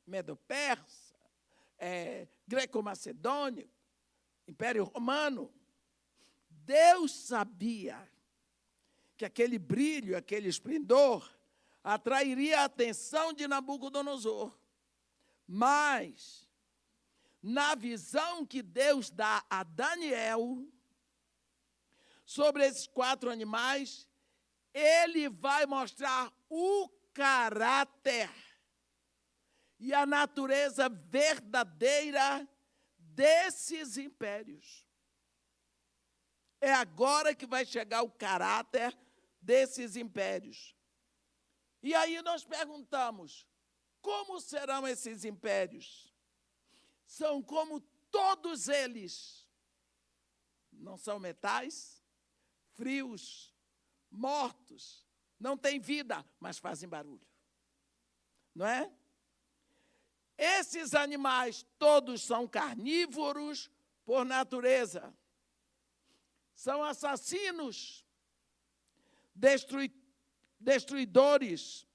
[SPEAKER 2] Medo-Persa, Greco-Macedônio, Império Romano. Deus sabia que aquele brilho, aquele esplendor, atrairia a atenção de Nabucodonosor. Mas, na visão que Deus dá a Daniel, sobre esses 4 animais, ele vai mostrar o caráter e a natureza verdadeira desses impérios. É agora que vai chegar o caráter desses impérios. E aí nós perguntamos, como serão esses impérios? São como todos eles. Não são metais, frios, mortos, não têm vida, mas fazem barulho. Não é? Esses animais todos são carnívoros por natureza. São assassinos, destruidores.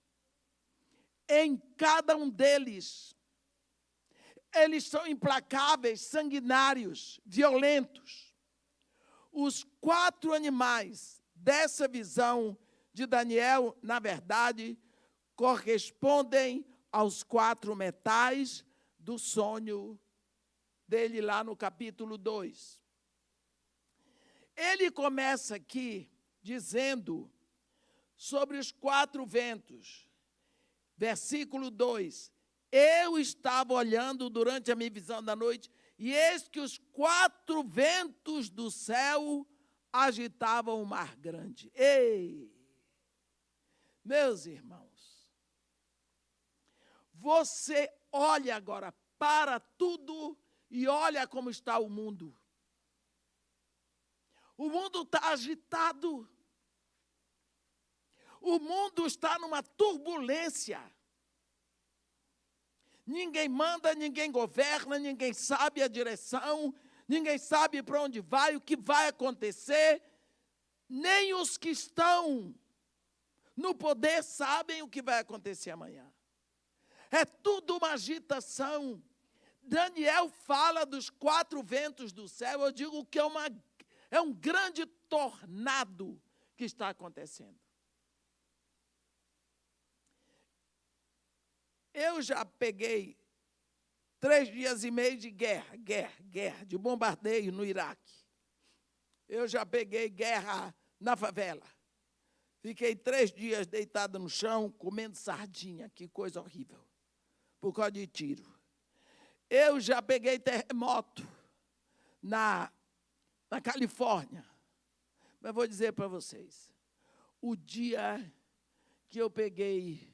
[SPEAKER 2] Em cada um deles, eles são implacáveis, sanguinários, violentos. Os 4 animais dessa visão de Daniel, na verdade, correspondem aos 4 metais do sonho dele lá no capítulo 2. Ele começa aqui dizendo sobre os 4 ventos. Versículo 2. Eu estava olhando durante a minha visão da noite, e eis que os 4 ventos do céu agitavam o mar grande. Ei! Meus irmãos, você olha agora para tudo e olha como está o mundo. O mundo está agitado. O mundo está numa turbulência. Ninguém manda, ninguém governa, ninguém sabe a direção, ninguém sabe para onde vai, o que vai acontecer. Nem os que estão no poder sabem o que vai acontecer amanhã. É tudo uma agitação. Daniel fala dos 4 ventos do céu. Eu digo que é um grande tornado que está acontecendo. Eu já peguei 3 dias e meio de guerra, de bombardeio no Iraque. Eu já peguei guerra na favela. Fiquei 3 dias deitado no chão, comendo sardinha, que coisa horrível, por causa de tiro. Eu já peguei terremoto na Califórnia. Mas vou dizer para vocês, o dia que eu peguei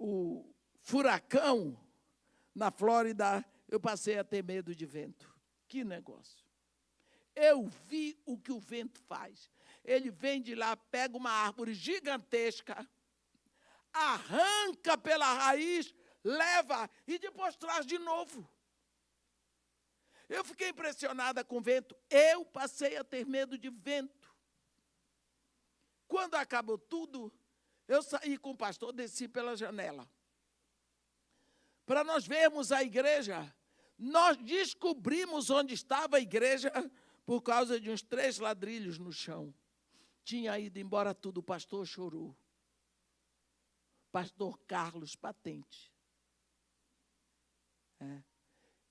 [SPEAKER 2] o furacão na Flórida, eu passei a ter medo de vento. Que negócio. Eu vi o que o vento faz. Ele vem de lá, pega uma árvore gigantesca, arranca pela raiz, leva e depois traz de novo. Eu fiquei impressionada com o vento. Eu passei a ter medo de vento. Quando acabou tudo, eu saí com o pastor, desci pela janela. Para nós vermos a igreja, nós descobrimos onde estava a igreja por causa de uns 3 ladrilhos no chão. Tinha ido embora tudo, o pastor chorou. Pastor Carlos Patente.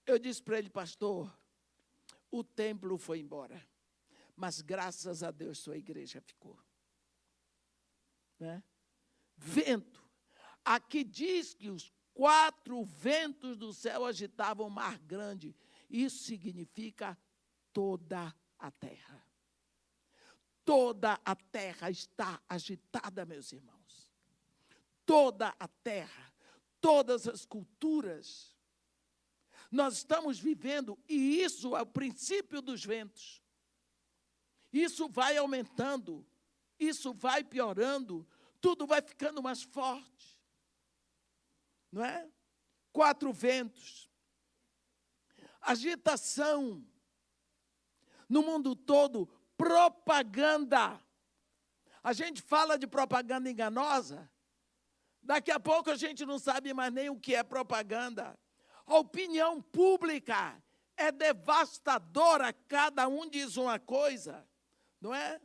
[SPEAKER 2] Eu disse para ele, pastor, o templo foi embora, mas graças a Deus sua igreja ficou. Vento. Aqui diz que os 4 ventos do céu agitavam o mar grande. Isso significa toda a terra. Toda a terra está agitada, meus irmãos. Toda a terra, todas as culturas. Nós estamos vivendo, e isso é o princípio dos ventos. Isso vai aumentando, isso vai piorando, tudo vai ficando mais forte. Não é? 4 ventos. Agitação. No mundo todo, propaganda. A gente fala de propaganda enganosa. Daqui a pouco a gente não sabe mais nem o que é propaganda. A opinião pública é devastadora, cada um diz uma coisa, não é?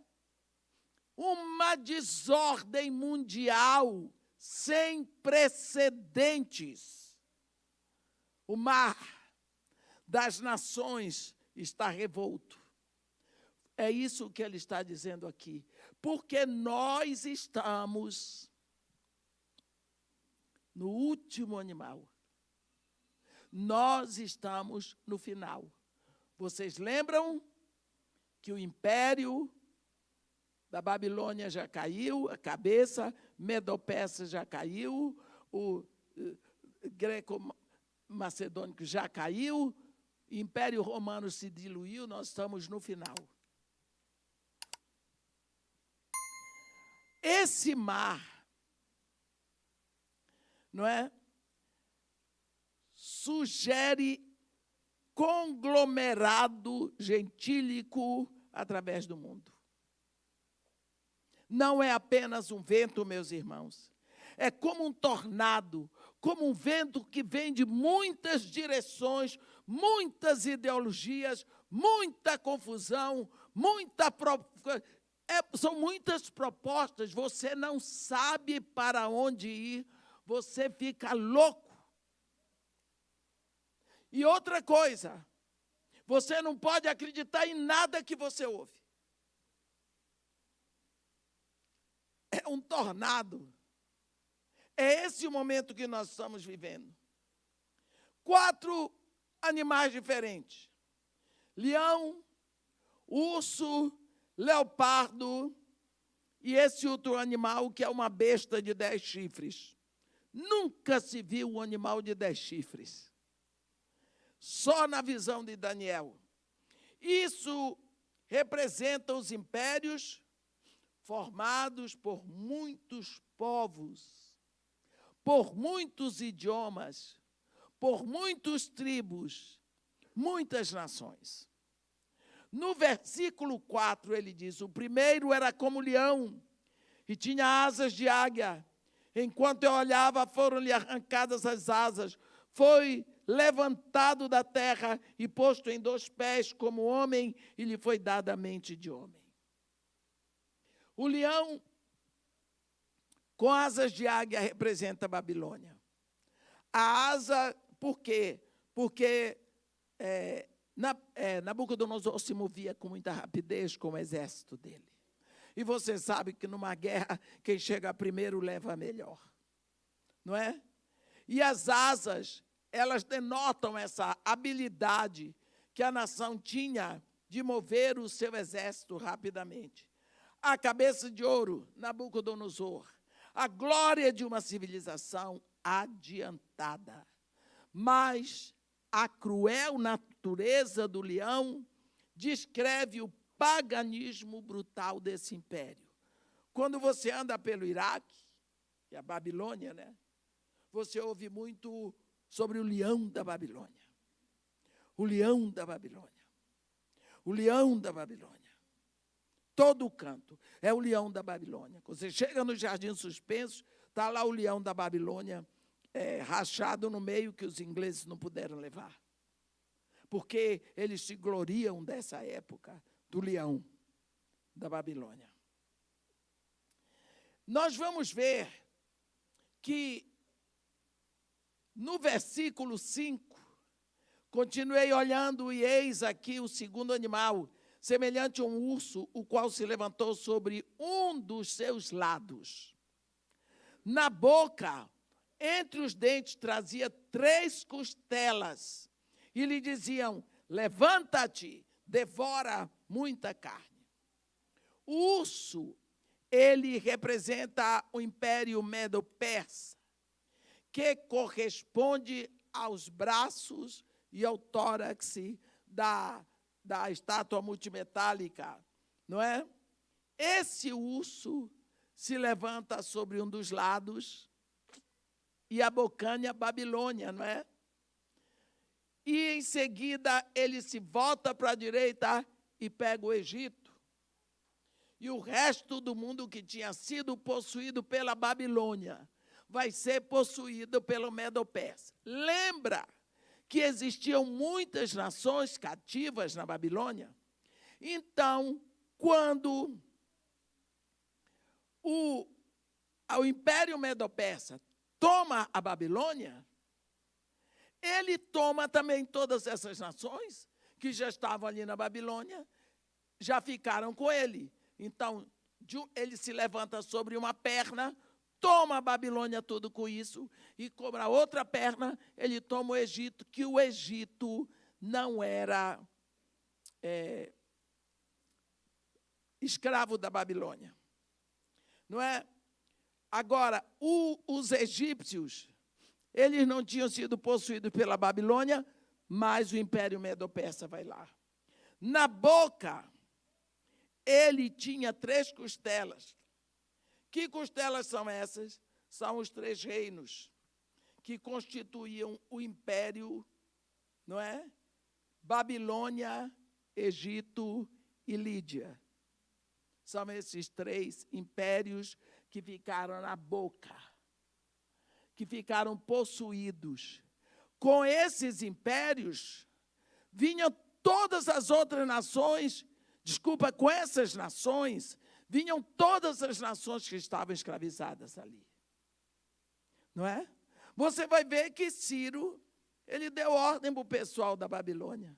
[SPEAKER 2] Uma desordem mundial sem precedentes. O mar das nações está revolto. É isso que ele está dizendo aqui. Porque nós estamos no último animal. Nós estamos no final. Vocês lembram que o império da Babilônia já caiu, a cabeça, Medo-Persa já caiu, o greco-macedônico já caiu, o Império Romano se diluiu, nós estamos no final. Esse mar, não é? Sugere conglomerado gentílico através do mundo. Não é apenas um vento, meus irmãos. É como um tornado, como um vento que vem de muitas direções, muitas ideologias, muita confusão, são muitas propostas. Você não sabe para onde ir, você fica louco. E outra coisa, você não pode acreditar em nada que você ouve. É um tornado. É esse o momento que nós estamos vivendo. 4 animais diferentes: leão, urso, leopardo e esse outro animal que é uma besta de 10 chifres. Nunca se viu um animal de 10 chifres. Só na visão de Daniel. Isso representa os impérios formados por muitos povos, por muitos idiomas, por muitas tribos, muitas nações. No versículo 4 ele diz: o primeiro era como leão e tinha asas de águia. Enquanto eu olhava, foram-lhe arrancadas as asas. Foi levantado da terra e posto em 2 pés como homem, e lhe foi dada a mente de homem. O leão com asas de águia representa a Babilônia. A asa, por quê? Porque Nabucodonosor se movia com muita rapidez com o exército dele. E você sabe que numa guerra, quem chega primeiro leva a melhor. Não é? E as asas, elas denotam essa habilidade que a nação tinha de mover o seu exército rapidamente. A cabeça de ouro, Nabucodonosor, a glória de uma civilização adiantada. Mas a cruel natureza do leão descreve o paganismo brutal desse império. Quando você anda pelo Iraque, e a Babilônia, né? Você ouve muito sobre o leão da Babilônia. O leão da Babilônia. O leão da Babilônia. Todo canto é o leão da Babilônia. Quando você chega no Jardim Suspenso, está lá o leão da Babilônia, rachado no meio, que os ingleses não puderam levar. Porque eles se gloriam dessa época do leão da Babilônia. Nós vamos ver que no versículo 5, continuei olhando e eis aqui o segundo animal, semelhante a um urso, o qual se levantou sobre um dos seus lados. Na boca, entre os dentes, trazia 3 costelas, e lhe diziam: levanta-te, devora muita carne. O urso, ele representa o Império Medo-Persa, que corresponde aos braços e ao tórax da estátua multimetálica, não é? Esse urso se levanta sobre um dos lados e abocanha a Babilônia, não é? E em seguida ele se volta para a direita e pega o Egito. E o resto do mundo que tinha sido possuído pela Babilônia vai ser possuído pelo Medo-Persa. Lembra que existiam muitas nações cativas na Babilônia? Então, quando o Império Medo-Persa toma a Babilônia, ele toma também todas essas nações que já estavam ali na Babilônia, já ficaram com ele. Então, ele se levanta sobre uma perna, toma a Babilônia tudo com isso, e com a outra perna, ele toma o Egito, que o Egito não era escravo da Babilônia. Não é? Agora, os egípcios, eles não tinham sido possuídos pela Babilônia, mas o Império Medo-Persa vai lá. Na boca, ele tinha 3 costelas. Que costelas são essas? São os 3 reinos que constituíam o Império, não é? Babilônia, Egito e Lídia. São esses 3 impérios que ficaram na boca, que ficaram possuídos. Com esses impérios, vinham todas as outras nações, com essas nações, vinham todas as nações que estavam escravizadas ali. Não é? Você vai ver que Ciro, ele deu ordem para o pessoal da Babilônia,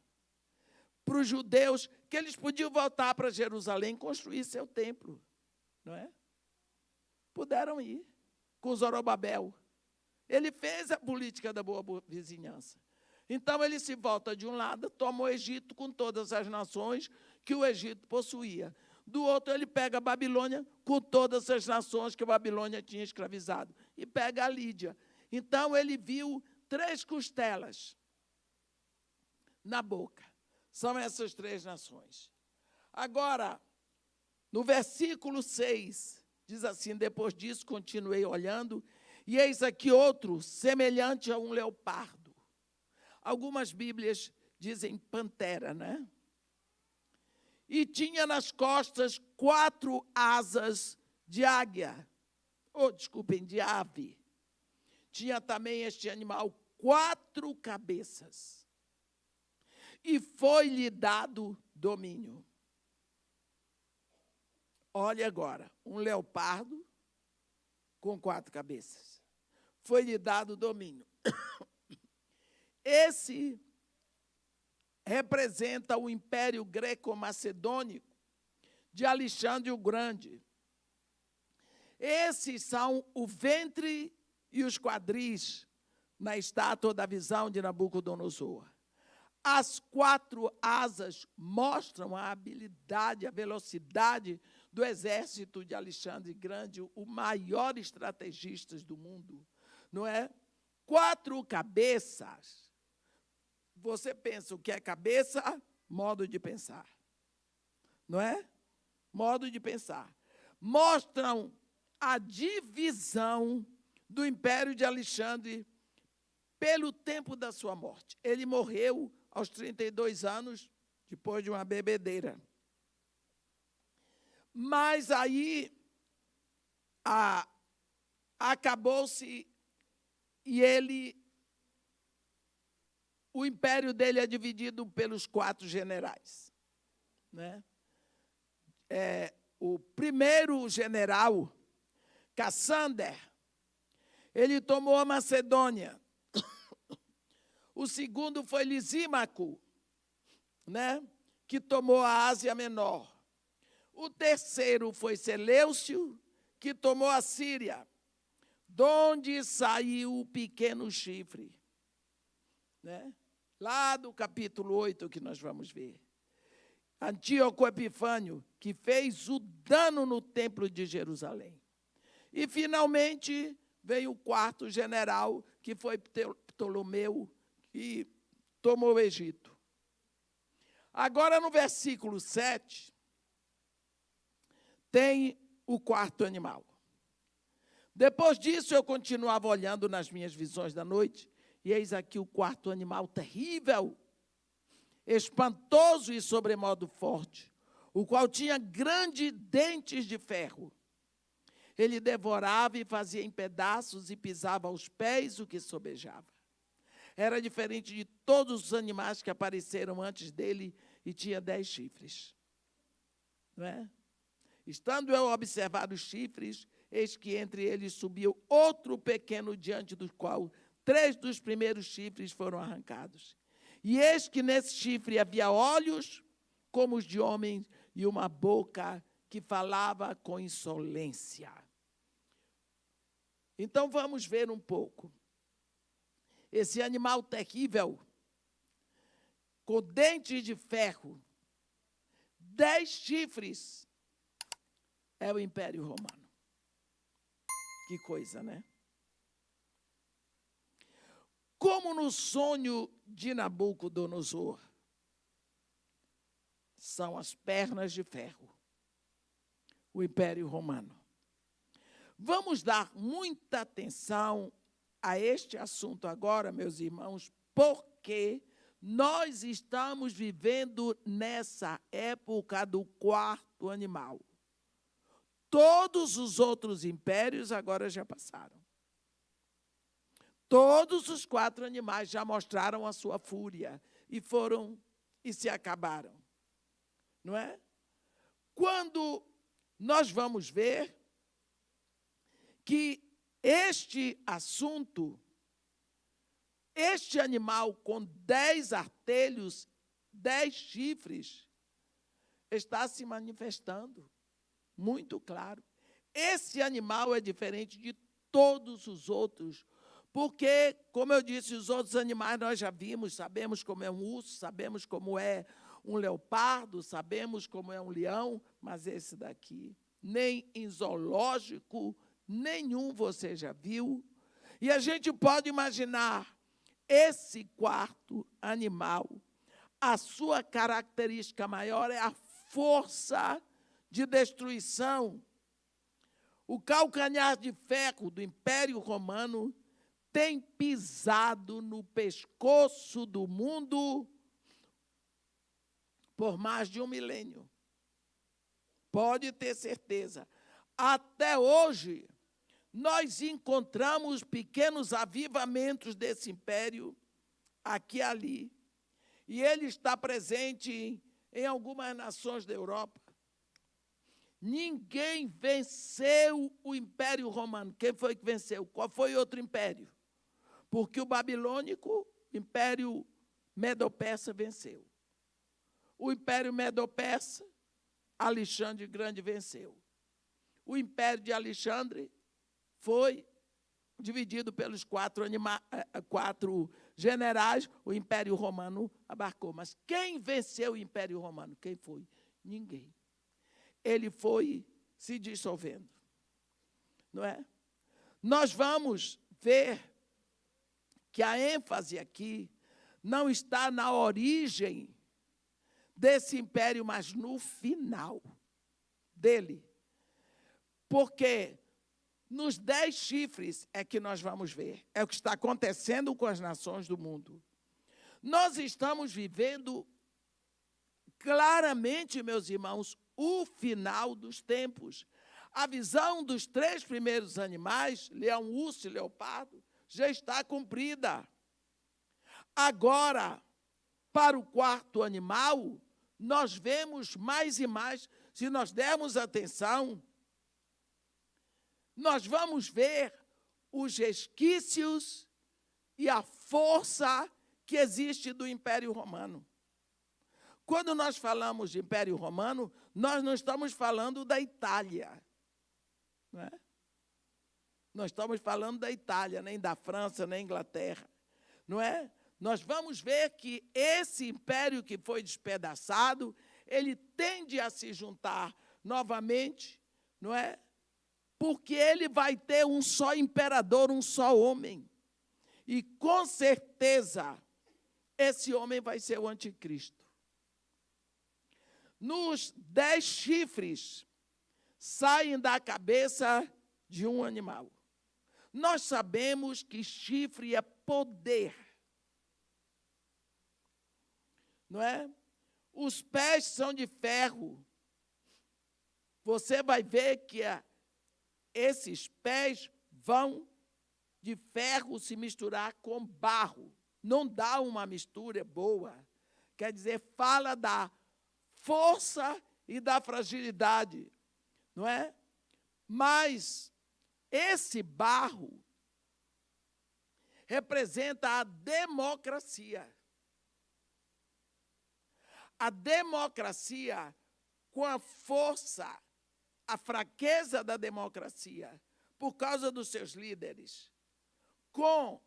[SPEAKER 2] para os judeus, que eles podiam voltar para Jerusalém e construir seu templo. Não é? Puderam ir com Zorobabel. Ele fez a política da boa vizinhança. Então, ele se volta de um lado, toma o Egito com todas as nações que o Egito possuía. Do outro, ele pega a Babilônia com todas as nações que a Babilônia tinha escravizado. E pega a Lídia. Então, ele viu 3 costelas na boca. São essas 3 nações. Agora, no versículo 6, diz assim: depois disso, continuei olhando, e eis aqui outro, semelhante a um leopardo. Algumas Bíblias dizem pantera, né? E tinha nas costas 4 asas de águia. De ave. Tinha também este animal 4 cabeças. E foi-lhe dado domínio. Olha agora, um leopardo com 4 cabeças. Foi-lhe dado domínio. Esse representa o Império Greco-Macedônico de Alexandre o Grande. Esses são o ventre e os quadris na estátua da visão de Nabucodonosor. As 4 asas mostram a habilidade, a velocidade do exército de Alexandre Grande, o maior estrategista do mundo, não é? 4 cabeças. Você pensa o que é cabeça? Modo de pensar. Não é? Modo de pensar. Mostram a divisão do Império de Alexandre pelo tempo da sua morte. Ele morreu aos 32 anos, depois de uma bebedeira. Mas aí acabou-se e o império dele é dividido pelos 4 generais. Né? O primeiro general, Cassander, ele tomou a Macedônia. O segundo foi Lisímaco, né? Que tomou a Ásia Menor. O terceiro foi Seleucio, que tomou a Síria, de onde saiu o pequeno chifre. Né? Lá do capítulo 8 que nós vamos ver. Antíoco Epifânio, que fez o dano no templo de Jerusalém. E, finalmente, veio o 4º general, que foi Ptolomeu, que tomou o Egito. Agora, no versículo 7, tem o 4º animal. Depois disso, eu continuava olhando nas minhas visões da noite, e eis aqui o 4º animal terrível, espantoso e sobremodo forte, o qual tinha grandes dentes de ferro. Ele devorava e fazia em pedaços e pisava aos pés o que sobejava. Era diferente de todos os animais que apareceram antes dele e tinha 10 chifres. Não é? Estando eu a observar os chifres, eis que entre eles subiu outro pequeno, diante do qual 3 dos primeiros chifres foram arrancados. E eis que nesse chifre havia olhos como os de homens e uma boca que falava com insolência. Então, vamos ver um pouco. Esse animal terrível, com dentes de ferro, 10 chifres, é o Império Romano. Que coisa, né? Como no sonho de Nabucodonosor, são as pernas de ferro, o Império Romano. Vamos dar muita atenção a este assunto agora, meus irmãos, porque nós estamos vivendo nessa época do quarto animal. Todos os outros impérios agora já passaram. Todos os 4 animais já mostraram a sua fúria e se acabaram. Não é? Quando nós vamos ver que este assunto, este animal com 10 artelhos, 10 chifres, está se manifestando, muito claro. Esse animal é diferente de todos os outros, porque, como eu disse, os outros animais nós já vimos, sabemos como é um urso, sabemos como é um leopardo, sabemos como é um leão, mas esse daqui, nem em zoológico nenhum você já viu. E a gente pode imaginar esse quarto animal, a sua característica maior é a força de destruição. O calcanhar de ferro do Império Romano tem pisado no pescoço do mundo por mais de 1 milênio. Pode ter certeza. Até hoje, nós encontramos pequenos avivamentos desse império aqui e ali. E ele está presente em algumas nações da Europa. Ninguém venceu o Império Romano. Quem foi que venceu? Qual foi outro império? Porque o babilônico, Império Medo-Persa, venceu. O Império Medo-Persa, Alexandre o Grande venceu. O Império de Alexandre foi dividido pelos 4 generais, o Império Romano abarcou. Mas quem venceu o Império Romano? Quem foi? Ninguém. Ele foi se dissolvendo. Não é? Nós vamos ver que a ênfase aqui não está na origem desse império, mas no final dele. Porque nos 10 chifres é que nós vamos ver. É o que está acontecendo com as nações do mundo. Nós estamos vivendo claramente, meus irmãos, o final dos tempos. A visão dos 3 primeiros animais, leão, urso e leopardo, já está cumprida. Agora, para o 4º animal, nós vemos mais e mais, se nós dermos atenção, nós vamos ver os resquícios e a força que existe do Império Romano. Quando nós falamos de Império Romano, nós não estamos falando da Itália. Não é? Não estamos falando da Itália, nem da França, nem da Inglaterra. Não é? Nós vamos ver que esse império que foi despedaçado, ele tende a se juntar novamente, não é? Porque ele vai ter um só imperador, um só homem. E, com certeza, esse homem vai ser o anticristo. Nos 10 chifres saem da cabeça de um animal. Nós sabemos que chifre é poder. Não é? Os pés são de ferro. Você vai ver que esses pés vão de ferro se misturar com barro. Não dá uma mistura boa. Quer dizer, fala da força e da fragilidade, não é? Mas esse barro representa a democracia. A democracia, com a força, a fraqueza da democracia, por causa dos seus líderes, com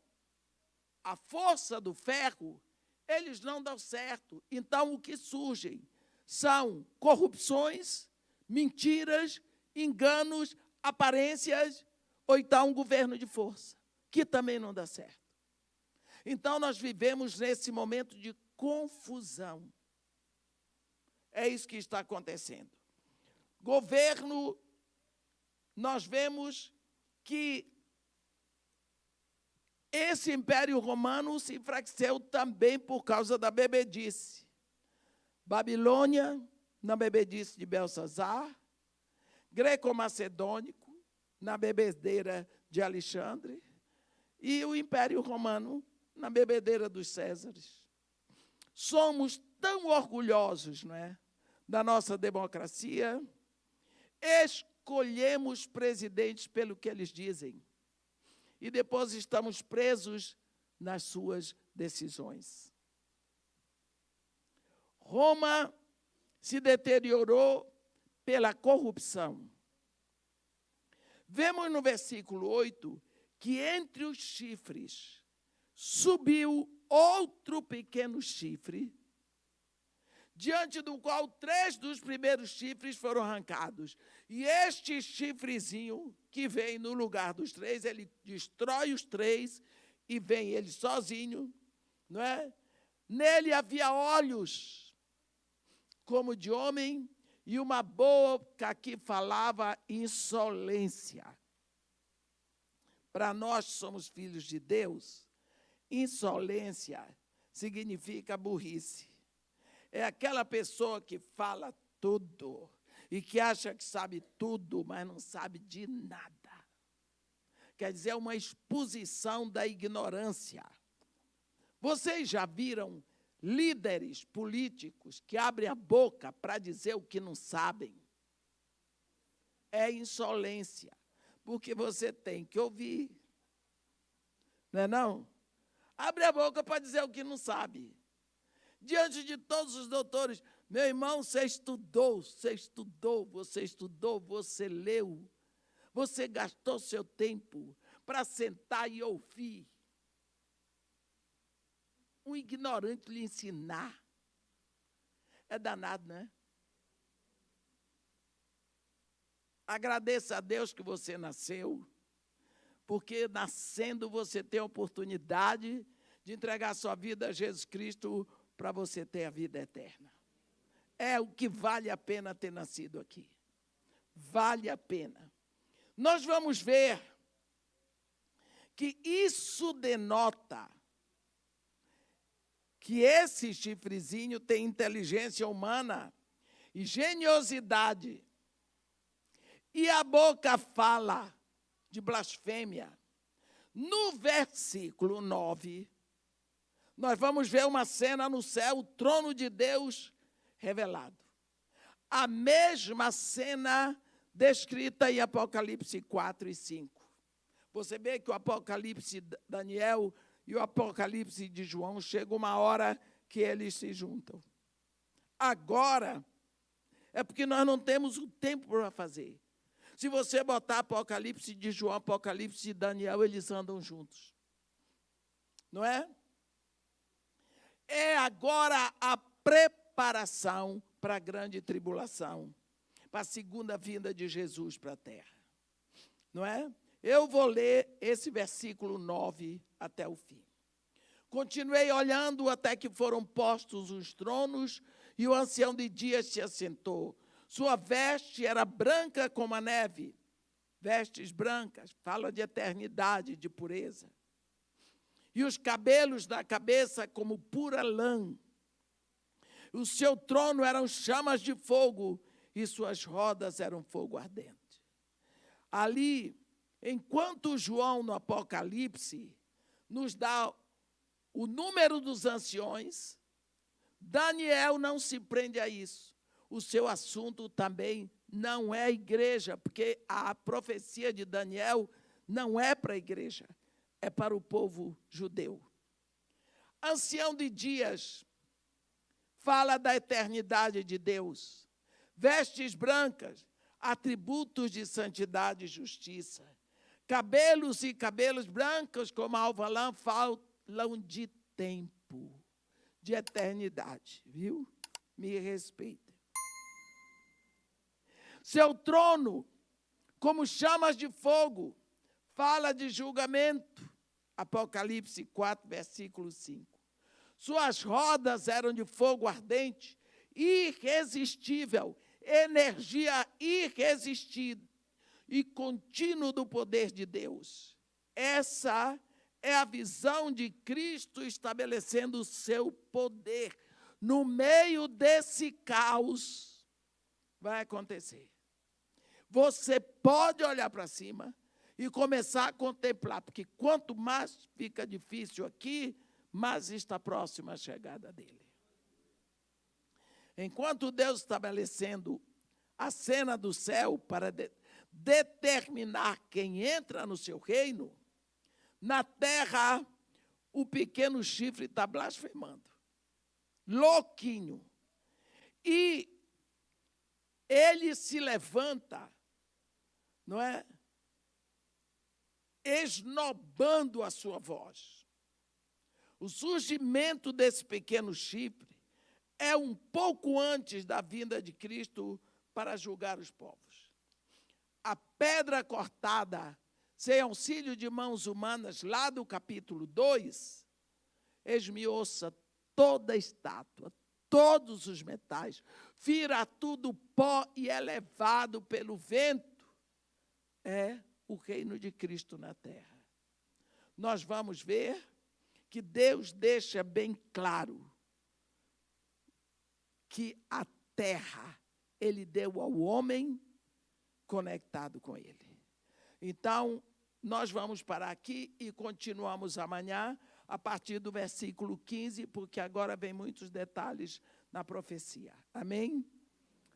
[SPEAKER 2] a força do ferro, eles não dão certo. Então, o que surgem são corrupções, mentiras, enganos, aparências, ou então um governo de força, que também não dá certo. Então, nós vivemos nesse momento de confusão. É isso que está acontecendo. Governo, nós vemos que esse Império Romano se enfraqueceu também por causa da bebedice. Babilônia, na bebedice de Belsazar, greco-macedônico, na bebedeira de Alexandre, e o Império Romano, na bebedeira dos Césares. Somos tão orgulhosos, não é, da nossa democracia, escolhemos presidentes pelo que eles dizem, e depois estamos presos nas suas decisões. Roma se deteriorou pela corrupção. Vemos no versículo 8 que entre os chifres subiu outro pequeno chifre, diante do qual 3 dos primeiros chifres foram arrancados. E este chifrezinho que vem no lugar dos 3, ele destrói os 3 e vem ele sozinho, não é? Nele havia olhos como de homem e uma boca que falava insolência. Para nós que somos filhos de Deus, insolência significa burrice. É aquela pessoa que fala tudo e que acha que sabe tudo, mas não sabe de nada. Quer dizer, é uma exposição da ignorância. Vocês já viram líderes políticos que abrem a boca para dizer o que não sabem? É insolência, porque você tem que ouvir. Não é não? Abre a boca para dizer o que não sabe. Diante de todos os doutores, meu irmão, você estudou, você leu, você gastou seu tempo para sentar e ouvir. Um ignorante lhe ensinar. É danado, né? Agradeça a Deus que você nasceu, porque nascendo você tem a oportunidade de entregar sua vida a Jesus Cristo para você ter a vida eterna. É o que vale a pena ter nascido aqui. Vale a pena. Nós vamos ver que isso denota que esse chifrezinho tem inteligência humana e geniosidade. E a boca fala de blasfêmia. No versículo 9, nós vamos ver uma cena no céu, o trono de Deus revelado. A mesma cena descrita em Apocalipse 4 e 5. Você vê que o Apocalipse de Daniel e o Apocalipse de João chega uma hora que eles se juntam. Agora, é porque nós não temos o tempo para fazer. Se você botar Apocalipse de João, Apocalipse de Daniel, eles andam juntos. Não é? É agora a preparação para a grande tribulação, para a segunda vinda de Jesus para a terra. Não é? Eu vou ler esse versículo 9 até o fim. Continuei olhando até que foram postos os tronos e o ancião de dias se assentou. Sua veste era branca como a neve. Vestes brancas, fala de eternidade, de pureza. E os cabelos da cabeça como pura lã. O seu trono eram chamas de fogo e suas rodas eram fogo ardente. Ali, enquanto João, no Apocalipse, nos dá o número dos anciões, Daniel não se prende a isso. O seu assunto também não é a igreja, porque a profecia de Daniel não é para a igreja, é para o povo judeu. Ancião de dias fala da eternidade de Deus. Vestes brancas, atributos de santidade e justiça. Cabelos e cabelos brancos como a alva lã falam de tempo, de eternidade, viu? Me respeitem. Seu trono, como chamas de fogo, fala de julgamento. Apocalipse 4, versículo 5. Suas rodas eram de fogo ardente, irresistível, energia irresistível e contínuo do poder de Deus. Essa é a visão de Cristo estabelecendo o seu poder. No meio desse caos, vai acontecer. Você pode olhar para cima e começar a contemplar, porque quanto mais fica difícil aqui, mais está próxima a chegada dele. Enquanto Deus estabelecendo a cena do céu para determinar quem entra no seu reino, na terra o pequeno chifre está blasfemando, louquinho. E ele se levanta, não é? Esnobando a sua voz. O surgimento desse pequeno chifre é um pouco antes da vinda de Cristo para julgar os povos. A pedra cortada, sem auxílio de mãos humanas, lá do capítulo 2, esmiuça toda a estátua, todos os metais, vira tudo pó e é levado pelo vento. É o reino de Cristo na terra. Nós vamos ver que Deus deixa bem claro que a terra Ele deu ao homem conectado com Ele. Então, nós vamos parar aqui e continuamos amanhã, a partir do versículo 15, porque agora vem muitos detalhes na profecia. Amém?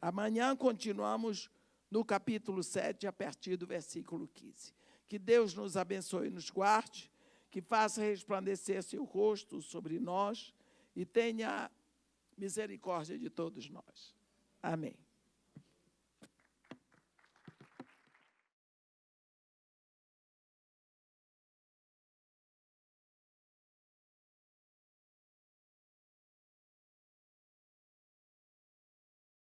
[SPEAKER 2] Amanhã continuamos no capítulo 7, a partir do versículo 15. Que Deus nos abençoe e nos guarde, que faça resplandecer seu rosto sobre nós e tenha misericórdia de todos nós. Amém.